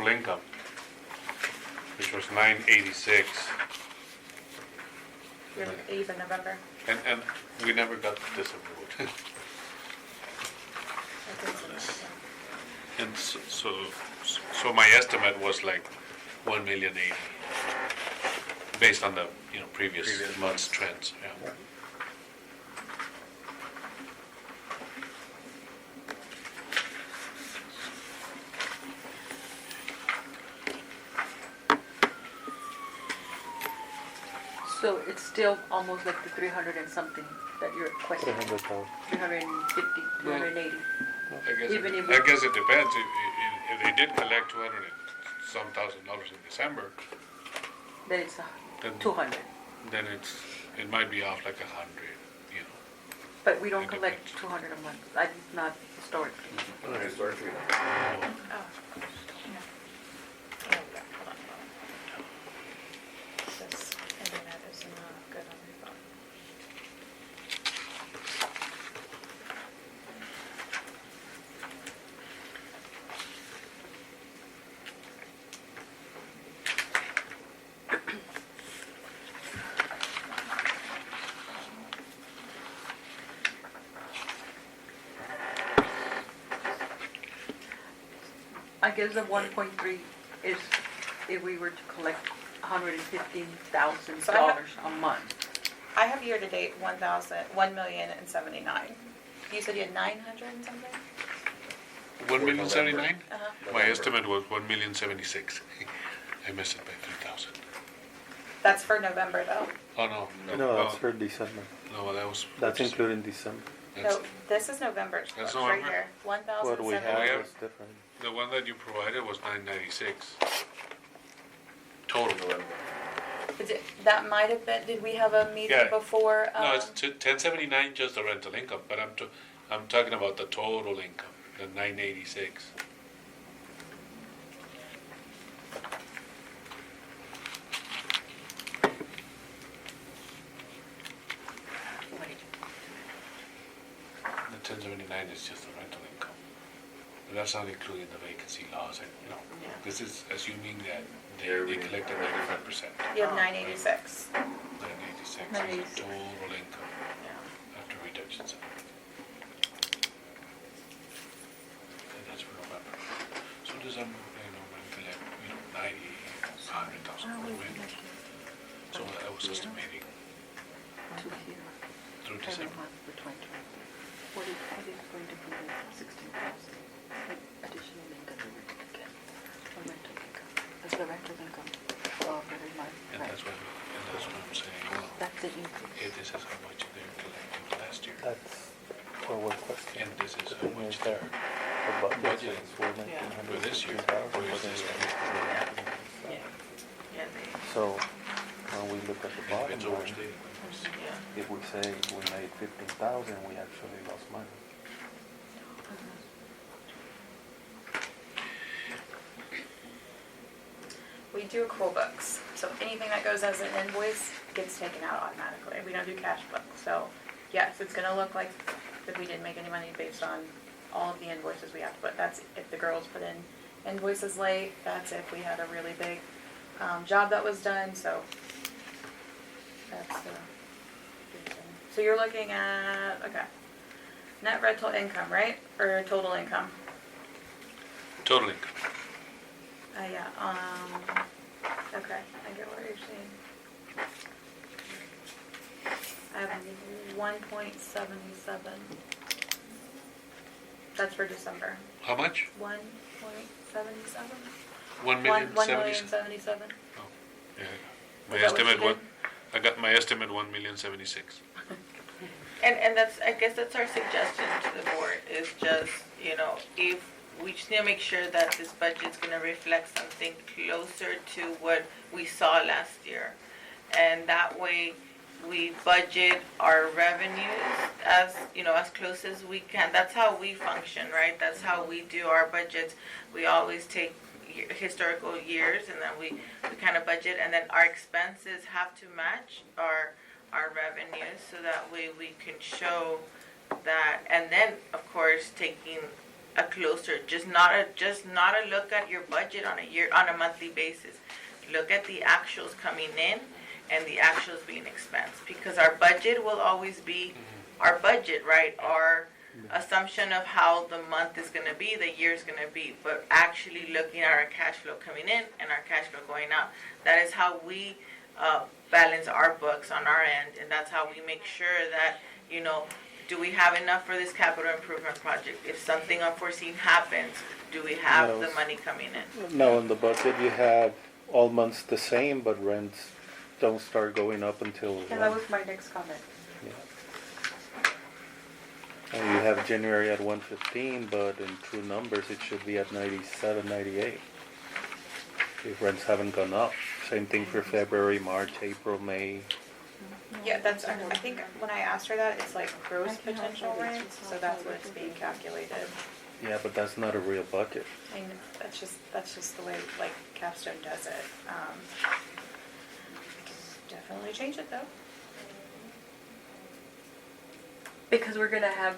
income, which was 986, You said November. and we never got this approved. I did say that, yeah. And so my estimate was like 1,080,000, based on the previous month's trends. Yeah. So it's still almost like the 300 and something that you're requesting, 300,000. 350, 380. Even if I guess it depends. If they did collect 200 and some $1,000 in December, Then it's then 200. then it might be off like 100. But we don't It collect depends. 200 a month, not historically. Historically, Oh. Oh, yeah, hold on. This internet is not good on my phone. I guess the 1.3 is if we were to collect $115,000 a month. I have year to date 1,079. You said you had 900 and something? 1,079,000. Uh-huh. My estimate was 1,076,000. I missed it by 3,000. That's for November though. Oh no, No, that's for December. no, that was. That's including December. That's- No, this is November. That's Right November? here, What we 1,079. have is different. The one that you provided was 996. Total. That might have been, did we have a meeting Yeah. before? No, it's 1079 just the rental income, but I'm talking about the total income, the 986. The 1079 is just the rental income. But that's not including the vacancy laws and, this is assuming that they collected 95%. You have 986. 986 is 986. the total income Yeah. after reductions. And that's for November. So December, we collect, 90, 100,000 for the wind. So I was estimating To here, through every December. month for 2020. What is going to be the 16,000 additional income that we're going to get from rental income? That's the rental income of every month, And right? that's what I'm saying, well, That's the increase. if this is how much they're collecting last year, That's what we're questioning. and this is The how thing much is that they're the budget budgeting is for 1,900. for this year, but where's then this we coming have to- Yeah, they, So, when we look at the if bottom it's line, overstated. yeah. if we say we made 15,000, we actually lost money. We do accrual books, so anything that goes as an invoice gets taken out automatically. We don't do cash books, so yes, it's gonna look like if we didn't make any money based on all of the invoices we have to put. That's if the girls put in invoices late, that's if we had a really big job that was done, so that's the reason. So you're looking at, okay, net rental income, right? Or total income? Total income. Yeah, okay, I get what you're saying. I have 1.77. That's for December. How much? 1.77? 1,077,000? 1,077,000. Yeah. Is My that what estimate you was, did? I got my estimate 1,076,000. And that's, I guess that's our suggestion to the board, is just, if we just need to make sure that this budget's gonna reflect something closer to what we saw last year. And that way, we budget our revenues as, as close as we can. That's how we function, right? That's how we do our budgets. We always take historical years, and then we kind of budget, and then our expenses have to match our revenues, so that way we can show that. And then, of course, taking a closer, just not a look at your budget on a monthly basis. Look at the actuals coming in and the actuals being expensed, because our budget will always be our budget, right? Our assumption of how the month is going to be, the year is going to be, but actually looking at our cash flow coming in and our cash flow going out. That is how we balance our books on our end, and that's how we make sure that, do we have enough for this capital improvement project? If something unforeseen happens, do we have the money coming in? Now, in the budget, you have all months the same, but rents don't start going up until. And that was my next comment. Yeah. And you have January at 115, but in true numbers, it should be at 97, 98. If rents haven't gone up. Same thing for February, March, April, May. Yeah, that's, I think when I asked her that, it's like gross potential rents, so that's what it's being calculated. Yeah, but that's not a real budget. I mean, that's just the way, like, Capstone does it. Definitely change it though. Because we're gonna have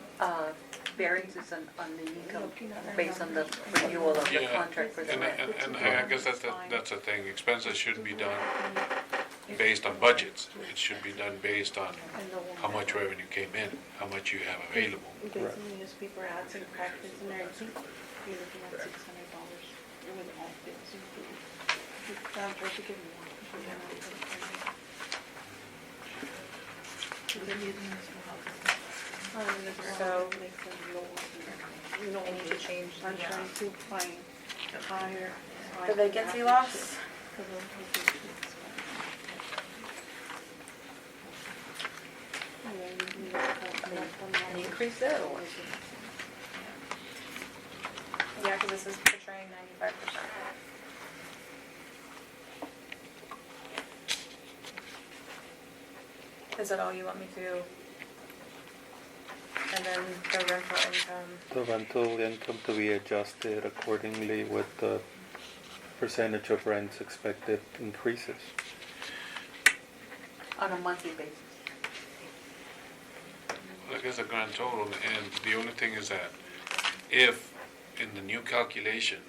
variances on the income based on the renewal of the contract for the rent. And I guess that's the thing. Expenses shouldn't be done based on budgets. It should be done based on how much revenue came in, how much you have available. Because in the newspaper ads and practice and everything, you're looking at $600 with all bills included. I'm trying to get more. So, we need to change I'm trying to find higher. the vacancy loss. An increase there or what? Yeah, because this is portraying 95%. Is that all you want me to? And then the rental income. The rental income to be adjusted accordingly with the percentage of rents expected increases. On a monthly basis. I guess a grand total, and the only thing is that if in the new calculation,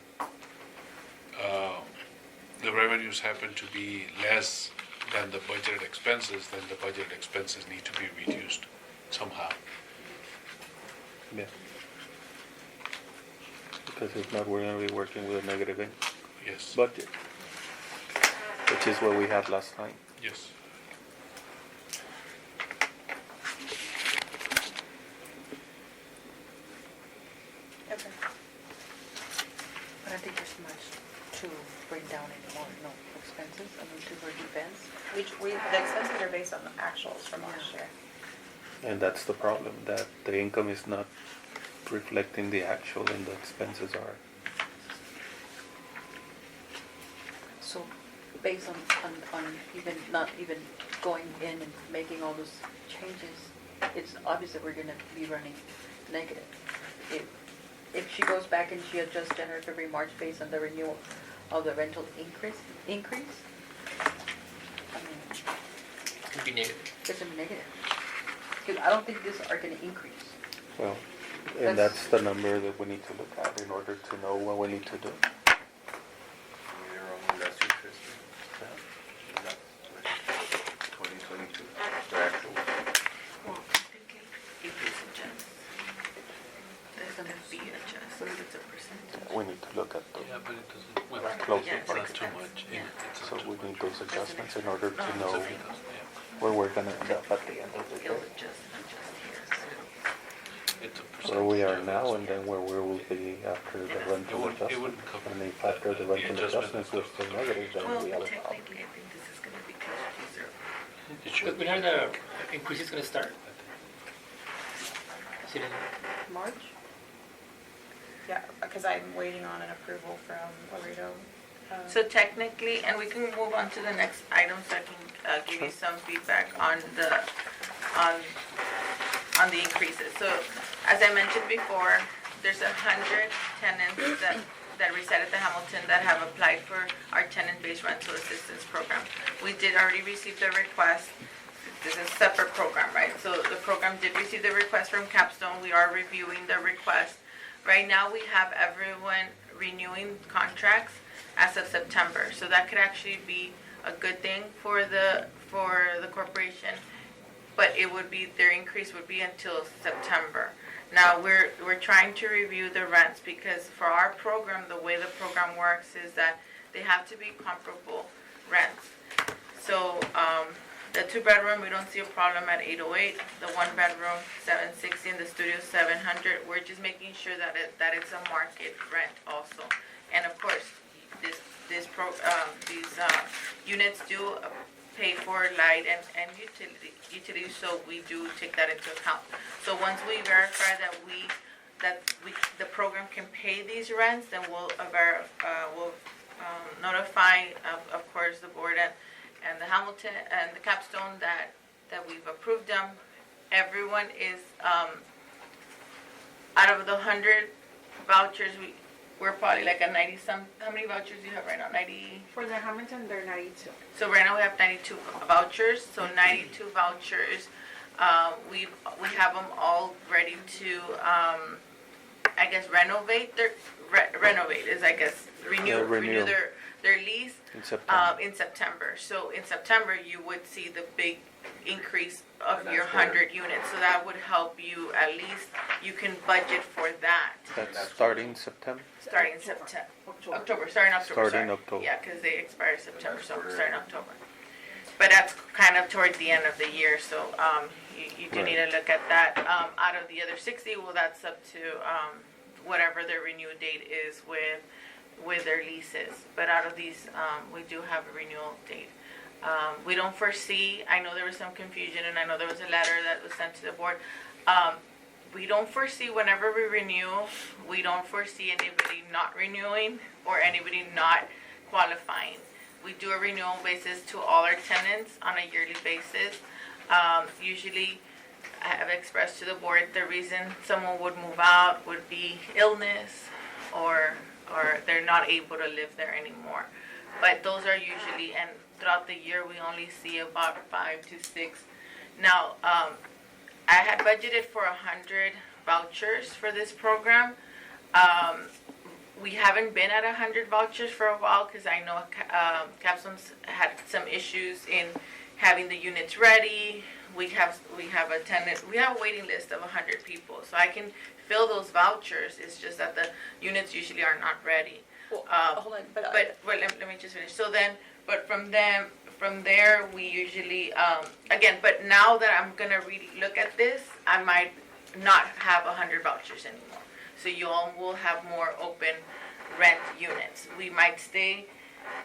the revenues happen to be less than the budgeted expenses, then the budgeted expenses need to be reduced somehow. Yeah. Because if not, we're going to be working with a negative Yes, budget, which is what we had last time. yes. Okay. I don't think there's much to bring down anymore, no expenses, I mean, to our defense. The expenses are based on the actuals from last year. And that's the problem, that the income is not reflecting the actual and the expenses are. So based on even, not even going in and making all those changes, it's obvious that we're gonna be running negative. If she goes back and she adjusts January, February, March based on the renewal of the rental increase, I mean, It'd be negative. it's a negative. Because I don't think these are gonna increase. Well, and that's the number that we need to look at in order to know what we need to do. Your own less interest. 2022, the actual. Well, I think if it's adjust, the fee adjusts, so it's a percentage. We need to look at those. Yeah, but it doesn't, well, Close Yeah, the it's part. too much. Yeah. It's So too we much. need those adjustments in order to So know it does, yeah. where we're gonna end up at the end of the It'll day. adjust here. It's a Where we are percentage, now yeah, and then where we will be after the It rental wouldn't adjustment. cover And if after the rental adjustment adjustments we're still negative, then Well, we have a problem. technically, I think this is gonna be close to zero. It should. When are the increases gonna start? Is it in- March? Yeah, because I'm waiting on an approval from Laredo. So technically, and we can move on to the next item so I can give you some feedback on the increases. So as I mentioned before, there's 100 tenants that reside at the Hamilton that have applied for our tenant-based rental assistance program. We did already receive the request. This is a separate program, right? So the program did receive the request from Capstone. We are reviewing the request. Right now, we have everyone renewing contracts as of September. So that could actually be a good thing for the corporation, but it would be, their increase would be until September. Now, we're trying to review the rents because for our program, the way the program works is that they have to be comparable rents. So, the 2-bedroom, we don't see a problem at 808. The 1-bedroom, 760, and the studio, 700. We're just making sure that it's a market rent also. And of course, these units do pay for light and utilities, so we do take that into account. So once we verify that the program can pay these rents, then we'll notify, of course, the board and the Hamilton and the Capstone that we've approved them. Everyone is out of the 100 vouchers, we're probably like a 90-some. How many vouchers do you have right now? 90? For the Hamilton, they're 92. So right now we have 92 vouchers. So 92 vouchers. We have them all ready to, I guess, renovate. Renovate is, I guess, renew their lease in September. So in September you would see the big increase of your 100 units. So that would help you, at least you can budget for that. That's starting September? Starting in September. October, starting October. Starting October. Yeah, because they expire September, so starting October. But that's kind of towards the end of the year, so you do need to look at that. Out of the other 60, well, that's up to whatever their renew date is with their leases. But out of these, we do have a renewal date. We don't foresee, I know there was some confusion, and I know there was a letter that was sent to the board. We don't foresee, whenever we renew, we don't foresee anybody not renewing or anybody not qualifying. We do a renewal basis to all our tenants on a yearly basis. Usually, I have expressed to the board the reason someone would move out would be illness or they're not able to live there anymore. But those are usually, and throughout the year, we only see about 5 to 6. Now, I had budgeted for 100 vouchers for this program. We haven't been at 100 vouchers for a while because I know Capstone's had some issues in having the units ready. We have a waiting list of 100 people, so I can fill those vouchers. It's just that the units usually are not ready. Well, hold on, But wait, let me just finish. So then, but from there, we usually, again, but now that I'm gonna really look at this, I might not have 100 vouchers anymore. So you all will have more open rent units. We might stay,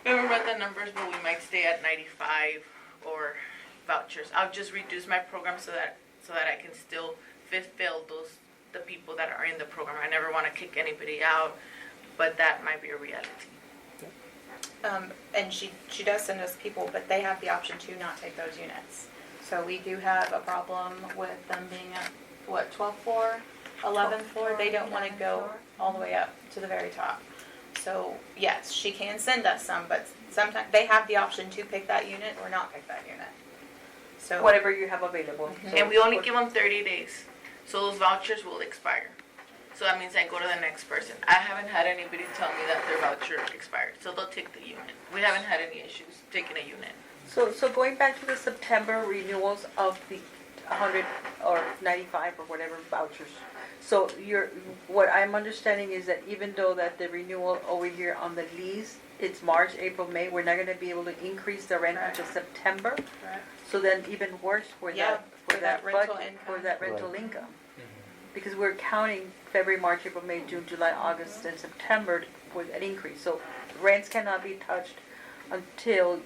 I haven't read the numbers, but we might stay at 95 or vouchers. I'll just reduce my program so that I can still fulfill the people that are in the program. I never wanna kick anybody out, but that might be a reality. And she does send us people, but they have the option to not take those units. So we do have a problem with them being at, 12th floor, 11th floor? They don't want to go all the way up to the very top. So yes, she can send us some, but sometimes they have the option to pick that unit or not pick that unit. So Whatever you have available. So And we only give them 30 days. So those vouchers will expire. So that means I go to the next person. I haven't had anybody tell me that their voucher expired. So they'll take the unit. We haven't had any issues taking a unit. So going back to the September renewals of the 100 or 95 or whatever vouchers. So what I'm understanding is that even though that the renewal over here on the lease, it's March, April, May, we're not going to be able to increase the rent until September. Right. So then even worse for Yeah, that rental budget, income. for that rental Right. income. Because we're counting February, March, April, May, June, July, August, and September for an increase. So rents cannot be touched until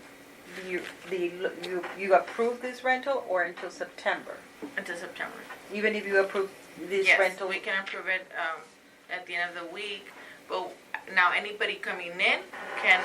you approve this rental or until September? Until September. Even if you approve this Yes, rental? we can approve it, at the end of the week, but now anybody coming in can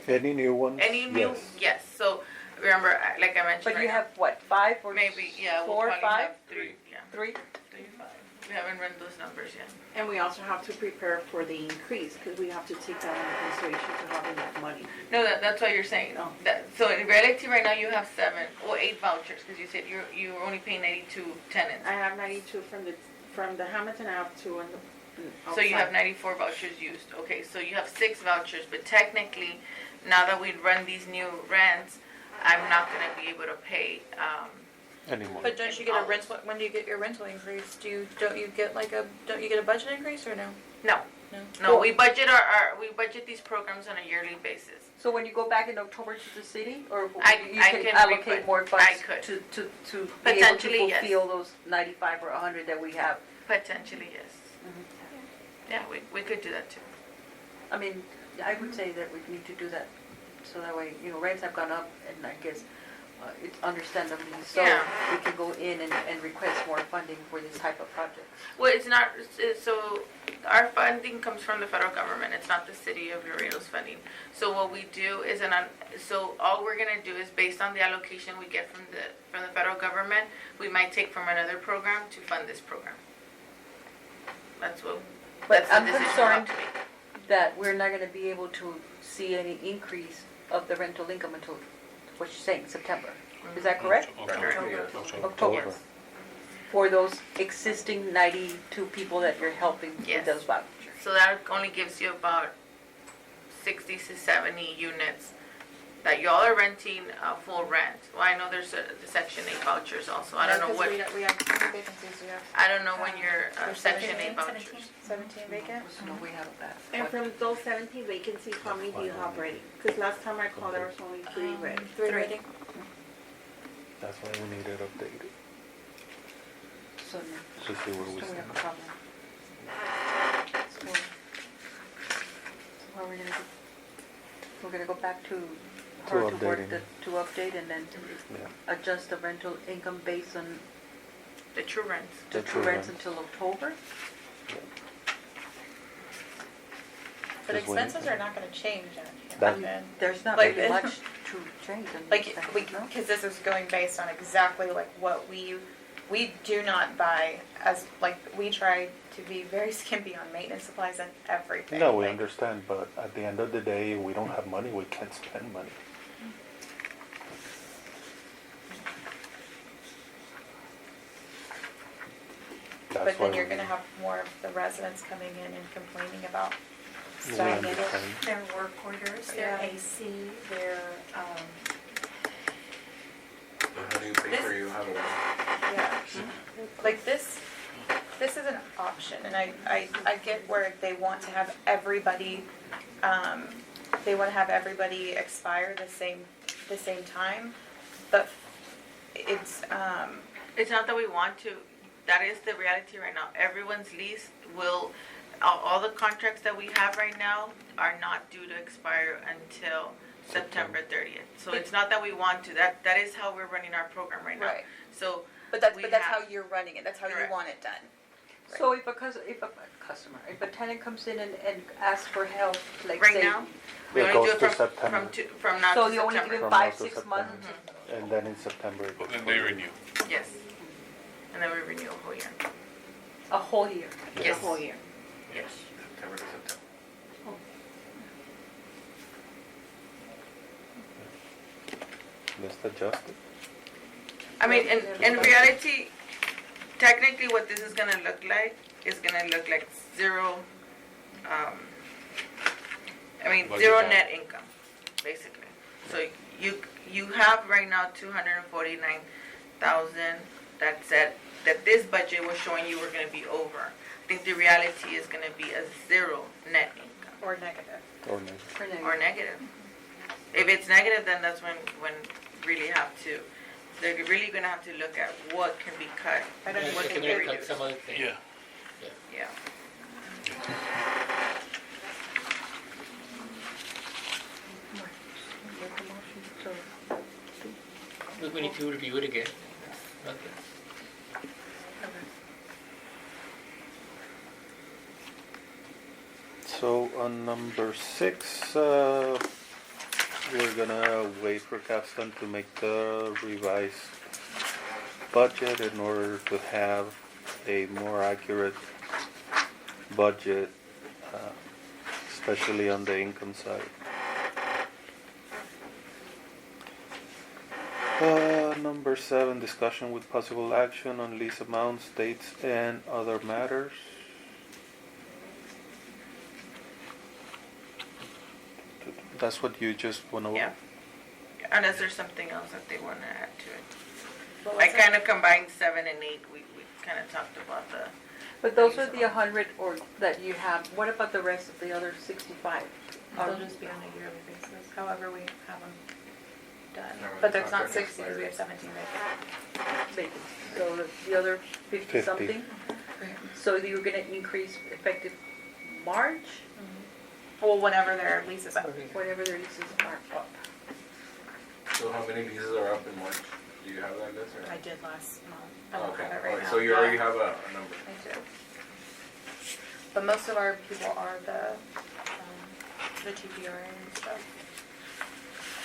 Any new ones? any new, Yes. yes, so remember, like I mentioned. But you right have what, 5 or now, maybe, yeah, we'll 4 or probably 5? have 3, yeah, 3? 3, 5. We haven't run those numbers yet. And we also have to prepare for the increase, because we have to take that into consideration to have enough money. No, that's what you're saying. Oh. So in reality, right now you have 7 or 8 vouchers, because you said you're only paying 92 tenants. I have 92 from the Hamilton, I have 2 in the So you have outside. 94 vouchers used. Okay, so you have 6 vouchers, but technically, now that we run these new rents, I'm not gonna be able to pay, Anymore. But don't you get a rental, when do you get your rental increase? Don't you get a budget increase or no? no. No. No, we budget we budget these programs on a yearly basis. So when you go back in October to the city, or I you can can allocate re-bud- more funds I could. to be able to Potentially, yes. fulfill those 95 or 100 that we have? Potentially, yes. Mhm. Yeah, we could do that too. I mean, I would say that we need to do that, so that way, rents have gone up, and I guess it's understandably so. Yeah. We can go in and request more funding for this type of project. Well, it's not, so our funding comes from the federal government, it's not the city of Laredo's funding. So what we do is, so all we're gonna do is based on the allocation we get from the federal government, we might take from another program to fund this program. That's what, But that's the I'm decision we'll concerned have to make. that we're not gonna be able to see any increase of the rental income until, what you're saying, September. Is that correct? October. Yes. For those existing 92 people that you're helping with Yes. those vouchers. So that only gives you about 60 to 70 units that y'all are renting full rent. Well, I know there's the Section 8 vouchers also. I don't know what, We have, how many vacancies do you have? I don't know when your There's Section 8 17, vouchers. 17 vacant? So we have that. And from those 17 vacancies, how many do you have ready? Because last time I called, there was only 3 ready. 3 ready. That's why we need it updated. So, To see where we so we stand. have a problem. So what are we gonna do? We're gonna go back to her to work updating. to update and then Yeah. adjust the rental income based on The true rents. the The true true rents rents. until October? But Just wait. expenses are not gonna change That- then. There's not Like, really much to change. in Like, expenses, no? because this is going based on exactly like what we do not buy as, like, we try to be very skimpy on maintenance supplies and everything. No, we like- understand, but at the end of the day, we don't have money, we can't spend money. That's But why then you're we- gonna have more of the residents coming in and complaining about we stuff. understand. Their work orders, their Yeah. AC, their, How do you pay for you have one? Yeah, like this is an option, and I get where they want to have everybody, they wanna have everybody expire the same time, but it's, It's not that we want to, that is the reality right now. Everyone's lease will, all the contracts that we have right now are not due to expire until September 30th. So it's not that we want to, that is how we're running our program right now. right, So, but that's we how have- you're running it, that's how you Correct. want it done. So if a customer, if a tenant comes in and asks for help, like right say, now, we It only goes do it to from, September. from now so to you only give September. him From 5, now to 6 months? Mm-hmm. And then in September it goes. Then they renew. Yes. And then we renew a whole year. A whole year? Yes. The whole year. Yes. September to September. Let's adjust it. I mean, in reality, technically what this is gonna look like is gonna look like zero, Budget zero down. net income, basically. So you have right now 249,000 that said, that this budget was showing you were gonna be over. I think the reality is gonna be a zero net income, Or negative. Or no. For now. or negative. If it's negative, then that's when really have to, they're really gonna have to look at what can be cut, I don't know what what can they be do. Cut reduced. some other things. Yeah. Yeah. Make a motion. think we need to review it again. Okay. So on number 6, we're gonna wait for Capstan to make the revised budget in order to have a more accurate budget, especially on the income side. Number 7, discussion with possible action on lease amounts, dates, and other matters. That's what you just went over? Yeah. Unless there's something else that they want to add to it. What I was kind of combined 7 and 8. We kind of talked about the. But those are the 100 or that you have. What about the rest of the other 65? They'll just be on a yearly basis, however we have them done. No, But the there's not contract 60, expires. we have 17 vacant. Vacant. So the other 50 50. something? So you're gonna increase effective March, Well, whenever their lease is up. whatever their leases are up. So how many leases are up in March? Do you have that list or? I did last month. I don't Okay, have it right alright, now. so you already have a number. I do. But most of our people are the TPR and stuff.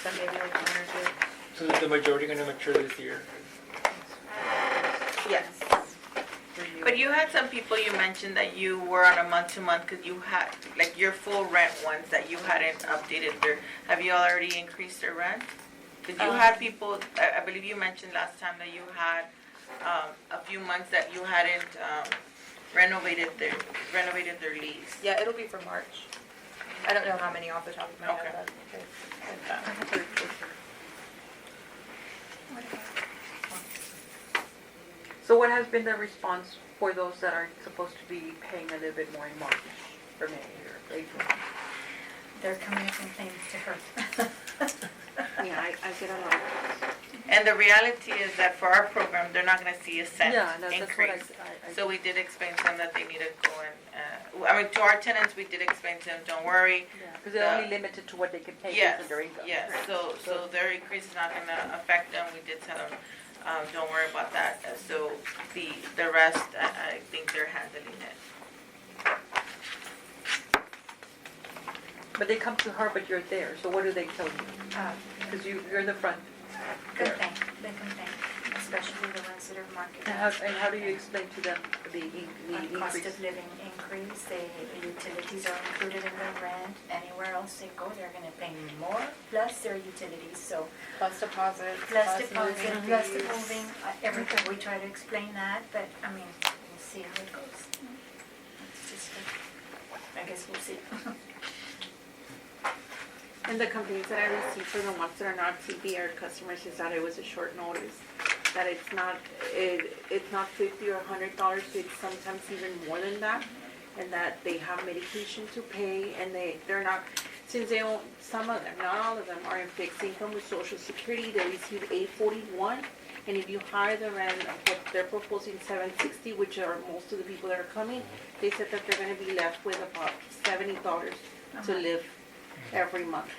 So maybe like 1 or 2. So is the majority gonna mature this year? Yes. But you had some people you mentioned that you were on a month-to-month because you had, like your full rent ones that you hadn't updated their, have you already increased their rent? Because you had people, I believe you mentioned last time that you had a few months that you hadn't renovated their lease. Yeah, it'll be for March. I don't know how many off the top of my Okay. head, but So what has been the response for those that are supposed to be paying a little bit more in March or May or April? They're coming complaints to her. Yeah, I get a lot of those. And the reality is that for our program, they're not gonna see a cent Yeah, that's what increase. I So we did explain to them that they need to go and, I mean, to our tenants, we did explain to them, don't worry. because they're only limited to what they can pay based Yes, on their income. yes, so their increase is not gonna affect them, we did tell them, don't worry about that. So the rest, I think they're handling it. But they come to her, but you're there, so what do they tell you? Because you're in the front. there. Complain, they complain, especially the ones that are market. And how do you explain to them the Cost increase? of living increase, the utilities are included in the rent, anywhere else they go, they're gonna pay more, plus their utilities, so plus deposits, plus deposit, moving plus the fees. moving, everything, we try to explain that, but, I mean, we'll see how it goes. It's just, I guess we'll see. And the complaints that I received for the ones that are not CBR customers is that it was a short notice. That it's not $50 or $100, it's sometimes even more than that. And that they have medication to pay and they're not, since they don't, some of them, not all of them, are in fixed income with Social Security, they receive $841. And if you hire them and what they're proposing $760, which are most of the people that are coming, they said that they're gonna be left with about $70 to live every month.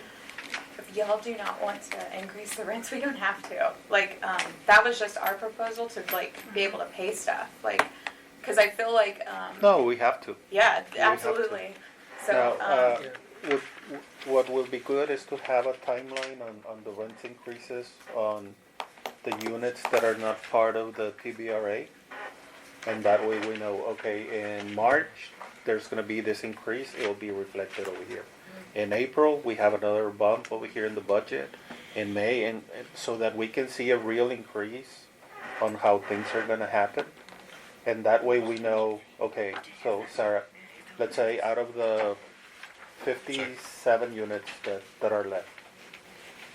If y'all do not want to increase the rents, we don't have to. Like, that was just our proposal to like be able to pay stuff. Like, because I feel like, No, we have to. yeah, have to. absolutely. So, Now, what will be good is to have a timeline on the rent increases on the units that are not part of the TBRA. And that way we know, okay, in March, there's gonna be this increase, it will be reflected over here. In April, we have another bump over here in the budget. In May, and so that we can see a real increase on how things are gonna happen. And that way we know, okay, so Sarah, let's say out of the 57 units that are left,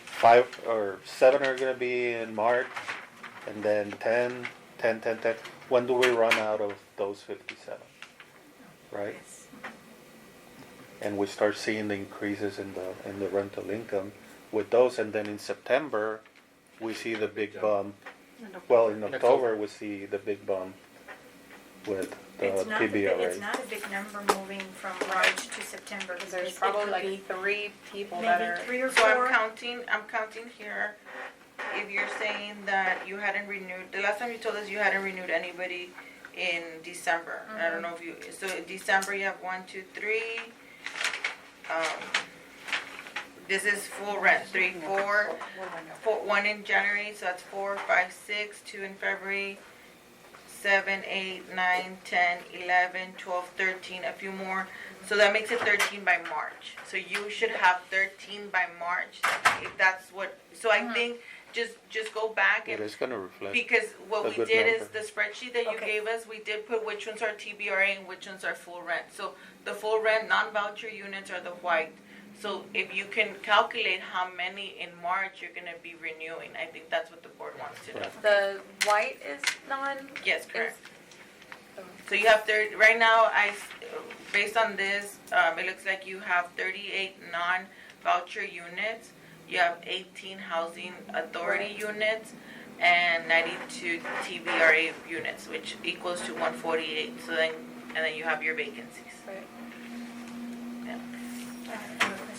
5 or 7 are gonna be in March, and then 10. When do we run out of those 57? Right? And we start seeing the increases in the rental income with those, and then in September we see the big bump. Well, in October we see the big bump with the It's not, TBRA. it's not a big number moving from March to September, because there's probably like 3 people that maybe are. 3 or So 4. I'm counting here, if you're saying that you hadn't renewed, the last time you told us you hadn't renewed anybody in December. I don't know if you, so in December you have 1, 2, 3. This is full rent, 3, 4, 1 in January, so that's 4, 5, 6, 2 in February, 7, 8, 9, 10, 11, 12, 13, a few more. So that makes it 13 by March. So you should have 13 by March, if that's what, so I think just go back It and, is gonna reflect. because what a we good did is number. the spreadsheet that you Okay. gave us, we did put which ones are TBRA and which ones are full rent. So the full rent, non-voucher units are the white. So if you can calculate how many in March you're gonna be renewing, I think that's what the board wants to do. Right. The white is non. Yes, correct. So you have 30, right now, based on this, it looks like you have 38 non-voucher units. You have 18 housing authority units and 92 TBRA units, which equals to 148. So then, and then you have your vacancies. Right.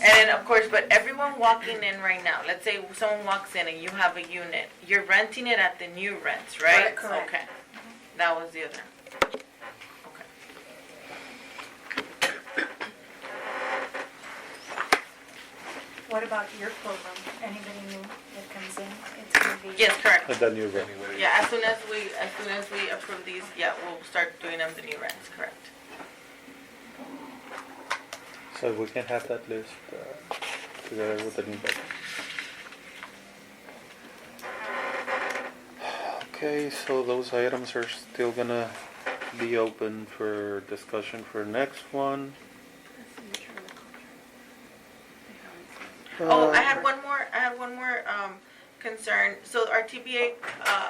And then, of course, but everyone walking in right now, let's say someone walks in and you have a unit, you're renting it at the new rents, right? Correct. Okay. That was the other. Okay. What about your program? Anybody new that comes in, it's gonna be. Yes, correct. At the new rent. Yeah, as soon as we approve these, yeah, we'll start doing them the new rents, correct. So we can have that list together with the new budget. Okay, so those items are still gonna be open for discussion for next one. Oh, I had one more concern. So our TBA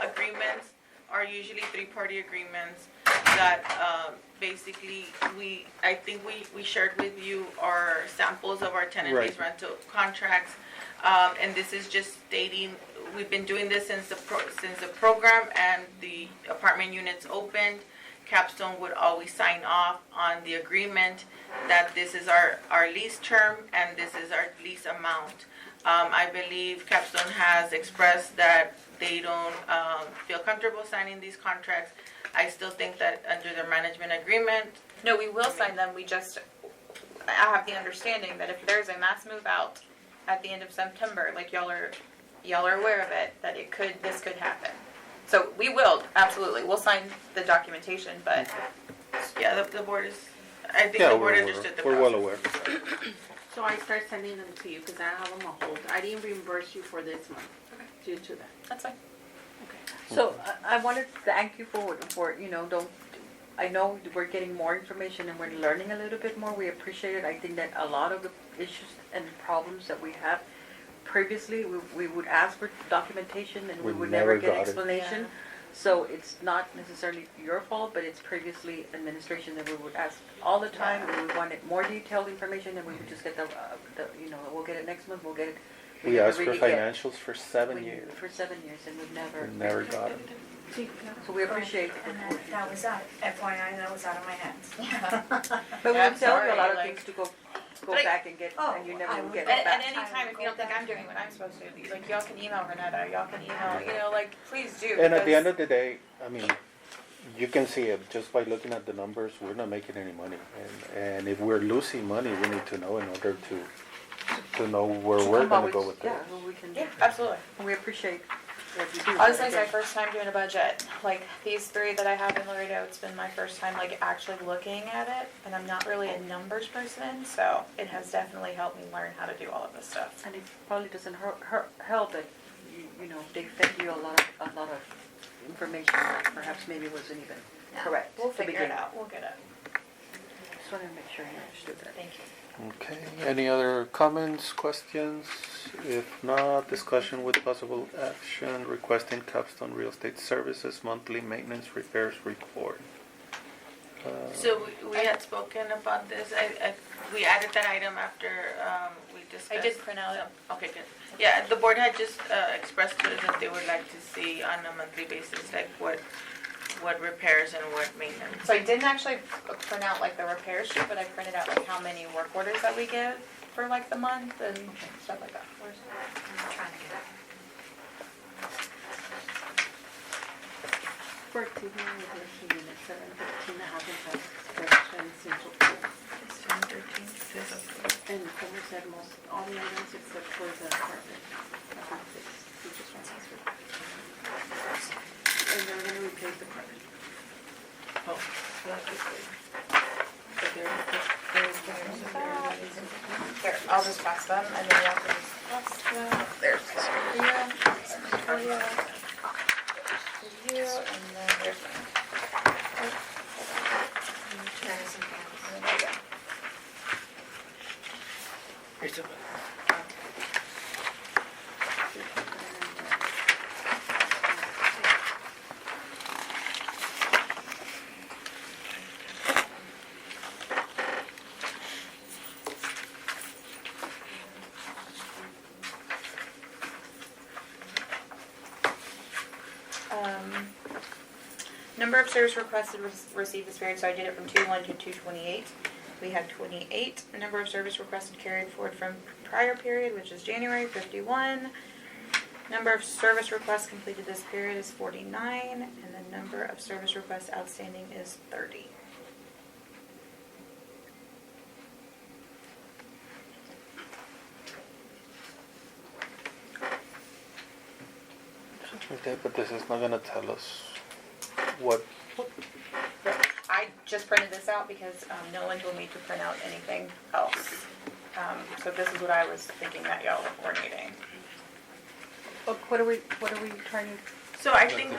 agreements are usually 3-party agreements that basically I think we shared with you our samples of our tenant-based Right. rental contracts. And this is just stating, we've been doing this since the program and the apartment units opened. Capstone would always sign off on the agreement that this is our lease term and this is our lease amount. I believe Capstone has expressed that they don't feel comfortable signing these contracts. I still think that under their management agreement, No, we will sign them. I have the understanding that if there's a mass move out at the end of September, like y'all are aware of it, that this could happen. So we will, absolutely. We'll sign the documentation, but yeah, the board is, I think Yeah, the board we're understood the aware. We're well process. aware. So I start sending them to you because I have them on hold. I didn't reimburse you for this month due to that. that's fine. So I wanted to thank you for, I know we're getting more information and we're learning a little bit more. We appreciate it. I think that a lot of the issues and problems that we have previously, we would ask for documentation and we We would never never get got it. explanation. Yeah. So it's not necessarily your fault, but it's previously administration that we would ask all the time. And we wanted more detailed information and we would just get we'll get it next month, we'll get it. We never asked for really get- financials for 7 years. For 7 years and we've never. We never got it. So we appreciate it. And that was out, FYI, that was out of my hands. But we I'm would tell you a sorry, lot of like- things to go But I- back and get, Oh, and you never I would would- get At, it at back. any time, if you don't think I'm doing what I'm supposed to, like y'all can email Renetta, y'all can email, please do. And at the because- end of the day, I mean, you can see it just by looking at the numbers, we're not making any money. And if we're losing money, we need to know in order to know where To we're come up gonna go with Yeah, that. well, we can, Yeah, absolutely. and we appreciate what you do. Honestly, it's my first time doing a budget. Like these 3 that I have in Laredo, it's been my first time like actually looking at it, and I'm not really a numbers person, so it has definitely helped me learn how to do all of this stuff. And it probably doesn't help that, they fed you a lot of information that perhaps maybe wasn't even correct. We'll to figure begin. it out. We'll get it. Just wanted to make sure you understood that. Thank you. Okay, any other comments, questions? If not, discussion with possible action requesting Capstone Real Estate Services monthly maintenance repairs report. So we had spoken about this, we added that item after we discussed. I did print out. Okay, good. Yeah, the board had just expressed to us that they would like to see on a monthly basis, like what repairs and what maintenance. So I didn't actually print out like the repair sheet, but I printed out like how many work orders that we give for like the month and stuff like that. I'm trying to get it. for TV units, 713 Hackensack Expression Central Pool. It's 1013, this is approved. And Homer said most, all the items except for the apartment. He just wants us to. And they're gonna replace the carpet. Oh, so that's good. But Here, I'll just pass them, and then y'all can just pass them. There's this for you, this for you, for you, and then there's mine. There you go. Here's some. Number of service requested received this variance, so I did it from 2/1 to 2/28. We had 28. Number of service requested carried forward from prior period, which is January, 51. Number of service requests completed this period is 49, and the number of service requests outstanding is 30. Okay, but this is not gonna tell us what, I just printed this out because no one told me to print out anything else. So this is what I was thinking that y'all were needing. What are we trying to? So I think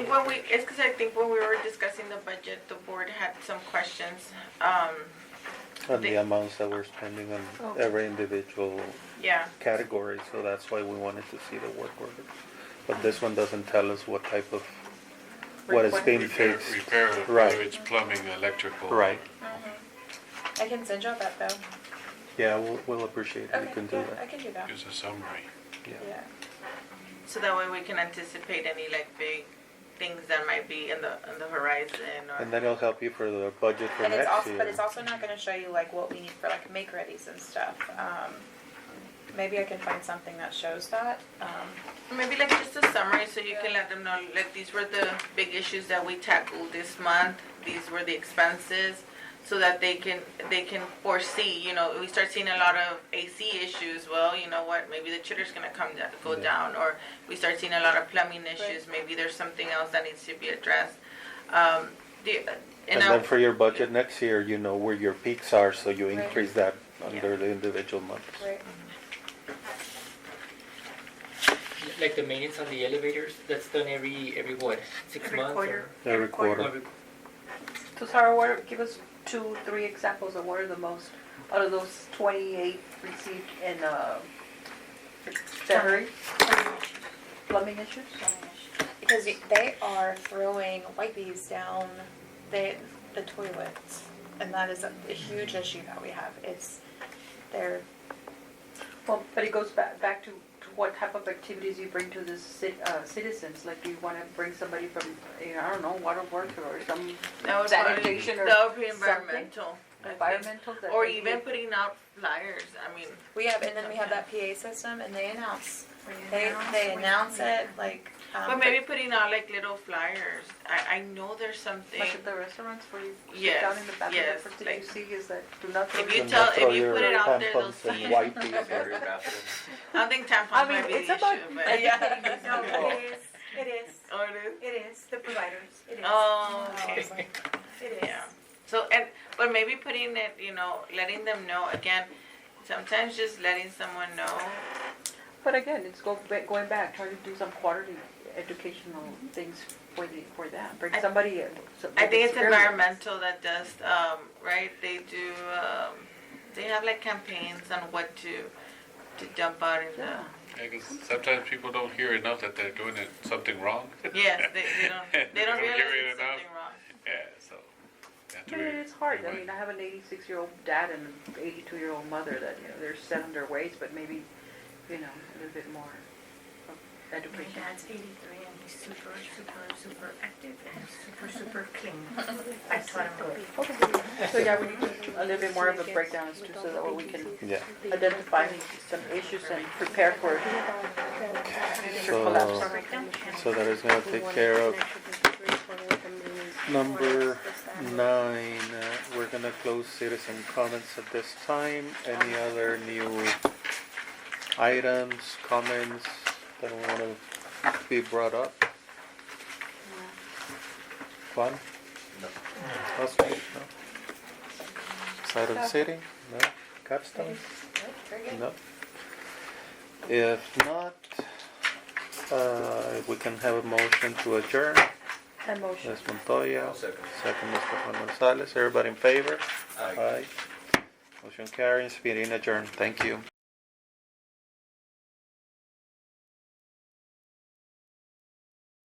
when it's because I think when we were discussing the budget, the board had some questions. on the amounts that we're spending on every individual Yeah, category, so that's why we wanted to see the work order. But this one doesn't tell us what type of, what is being fixed. Repair, Right. whether it's plumbing, electrical. Right, I can send y'all that though. yeah, we'll appreciate it, you Okay, can do yeah, I that, can do that. Gives a summary. yeah. Yeah. so that way we can anticipate any like big things that might be in the horizon or. And then it'll help you for the budget for And it's next also, year. but it's also not gonna show you like what we need for like make readies and stuff. Maybe I can find something that shows that. Maybe like just a summary so you can let them know, like these were the big issues that we tackled this month. These were the expenses, so that they can foresee, you know, we start seeing a lot of AC issues. Well, you know what, maybe the chiller's gonna go down, or we start seeing a lot of plumbing issues. Maybe there's something else that needs to be addressed. And then for your budget next year, you know where your peaks are, so you increase that under the individual months. Right. Like the maintenance on the elevators, that's done every what, 6 Every months? quarter. Every Or quarter. So Sarah, give us 2, 3 examples of what are the most, out of those 28 received in February? Plumbing issues? Because they are throwing wipies down the toilets, and that is a huge issue that we have. They're Well, but it goes back to what type of activities you bring to the citizens. Like, do you want to bring somebody from, you know, I don't know, water work or some That would sanitation or that would be something? environmental. I think. Environmental? that Or they even do? putting out flyers. I mean, we have, and then we have that PA system, and they announce. They announce announce it like. but maybe putting out like little flyers. I know there's something. Like at the restaurants where you sit Yes, down in the bathroom, yes, the first thing like- you see is that do not throw If you Do tell, not throw if you your put it out there, they'll tampons and see. wipes. I don't think tampons I mean, might be it's the about issue, but educating No, these it is, it is, oh, it is. it is, the providers, it is. Oh, I okay. was like, It is. Yeah. So but maybe putting it, you know, letting them know again. Sometimes just letting someone know. But again, it's going back, trying to do some quarterly educational things for them. Bring somebody. I think it's experience. environmental that does, right? They do. They have like campaigns on what to dump out in the. Yeah. Yeah, 'cause sometimes people don't hear enough that they're doing something wrong. Yes, they don't. They don't realize hear it it's enough. something wrong. Yeah, so. you have to I mean, be- it's hard. I remind- mean, I have an 86-year-old dad and an 82-year-old mother that, you know, they're set in their ways, but maybe, you know, a little bit more of My education. dad's 83 and he's super, super, super active and super, super clean. I taught him to be. Okay. So yeah, we need a little bit more of a breakdown as to so that way we can Yeah. identify some issues and prepare for future So- collapse. So that is gonna take care of Number 9, we're gonna close citizen comments at this time. Any other new items, comments that wanna be brought up? Juan? No. Oscar? No? Side of the city? No? Capstone? No? If not, we can have a motion to adjourn. A motion. Ms. Montoya, I'll second. second Mr. Juan Gonzalez. Everybody in favor? Aye. Motion carries. Meeting adjourned. Thank you.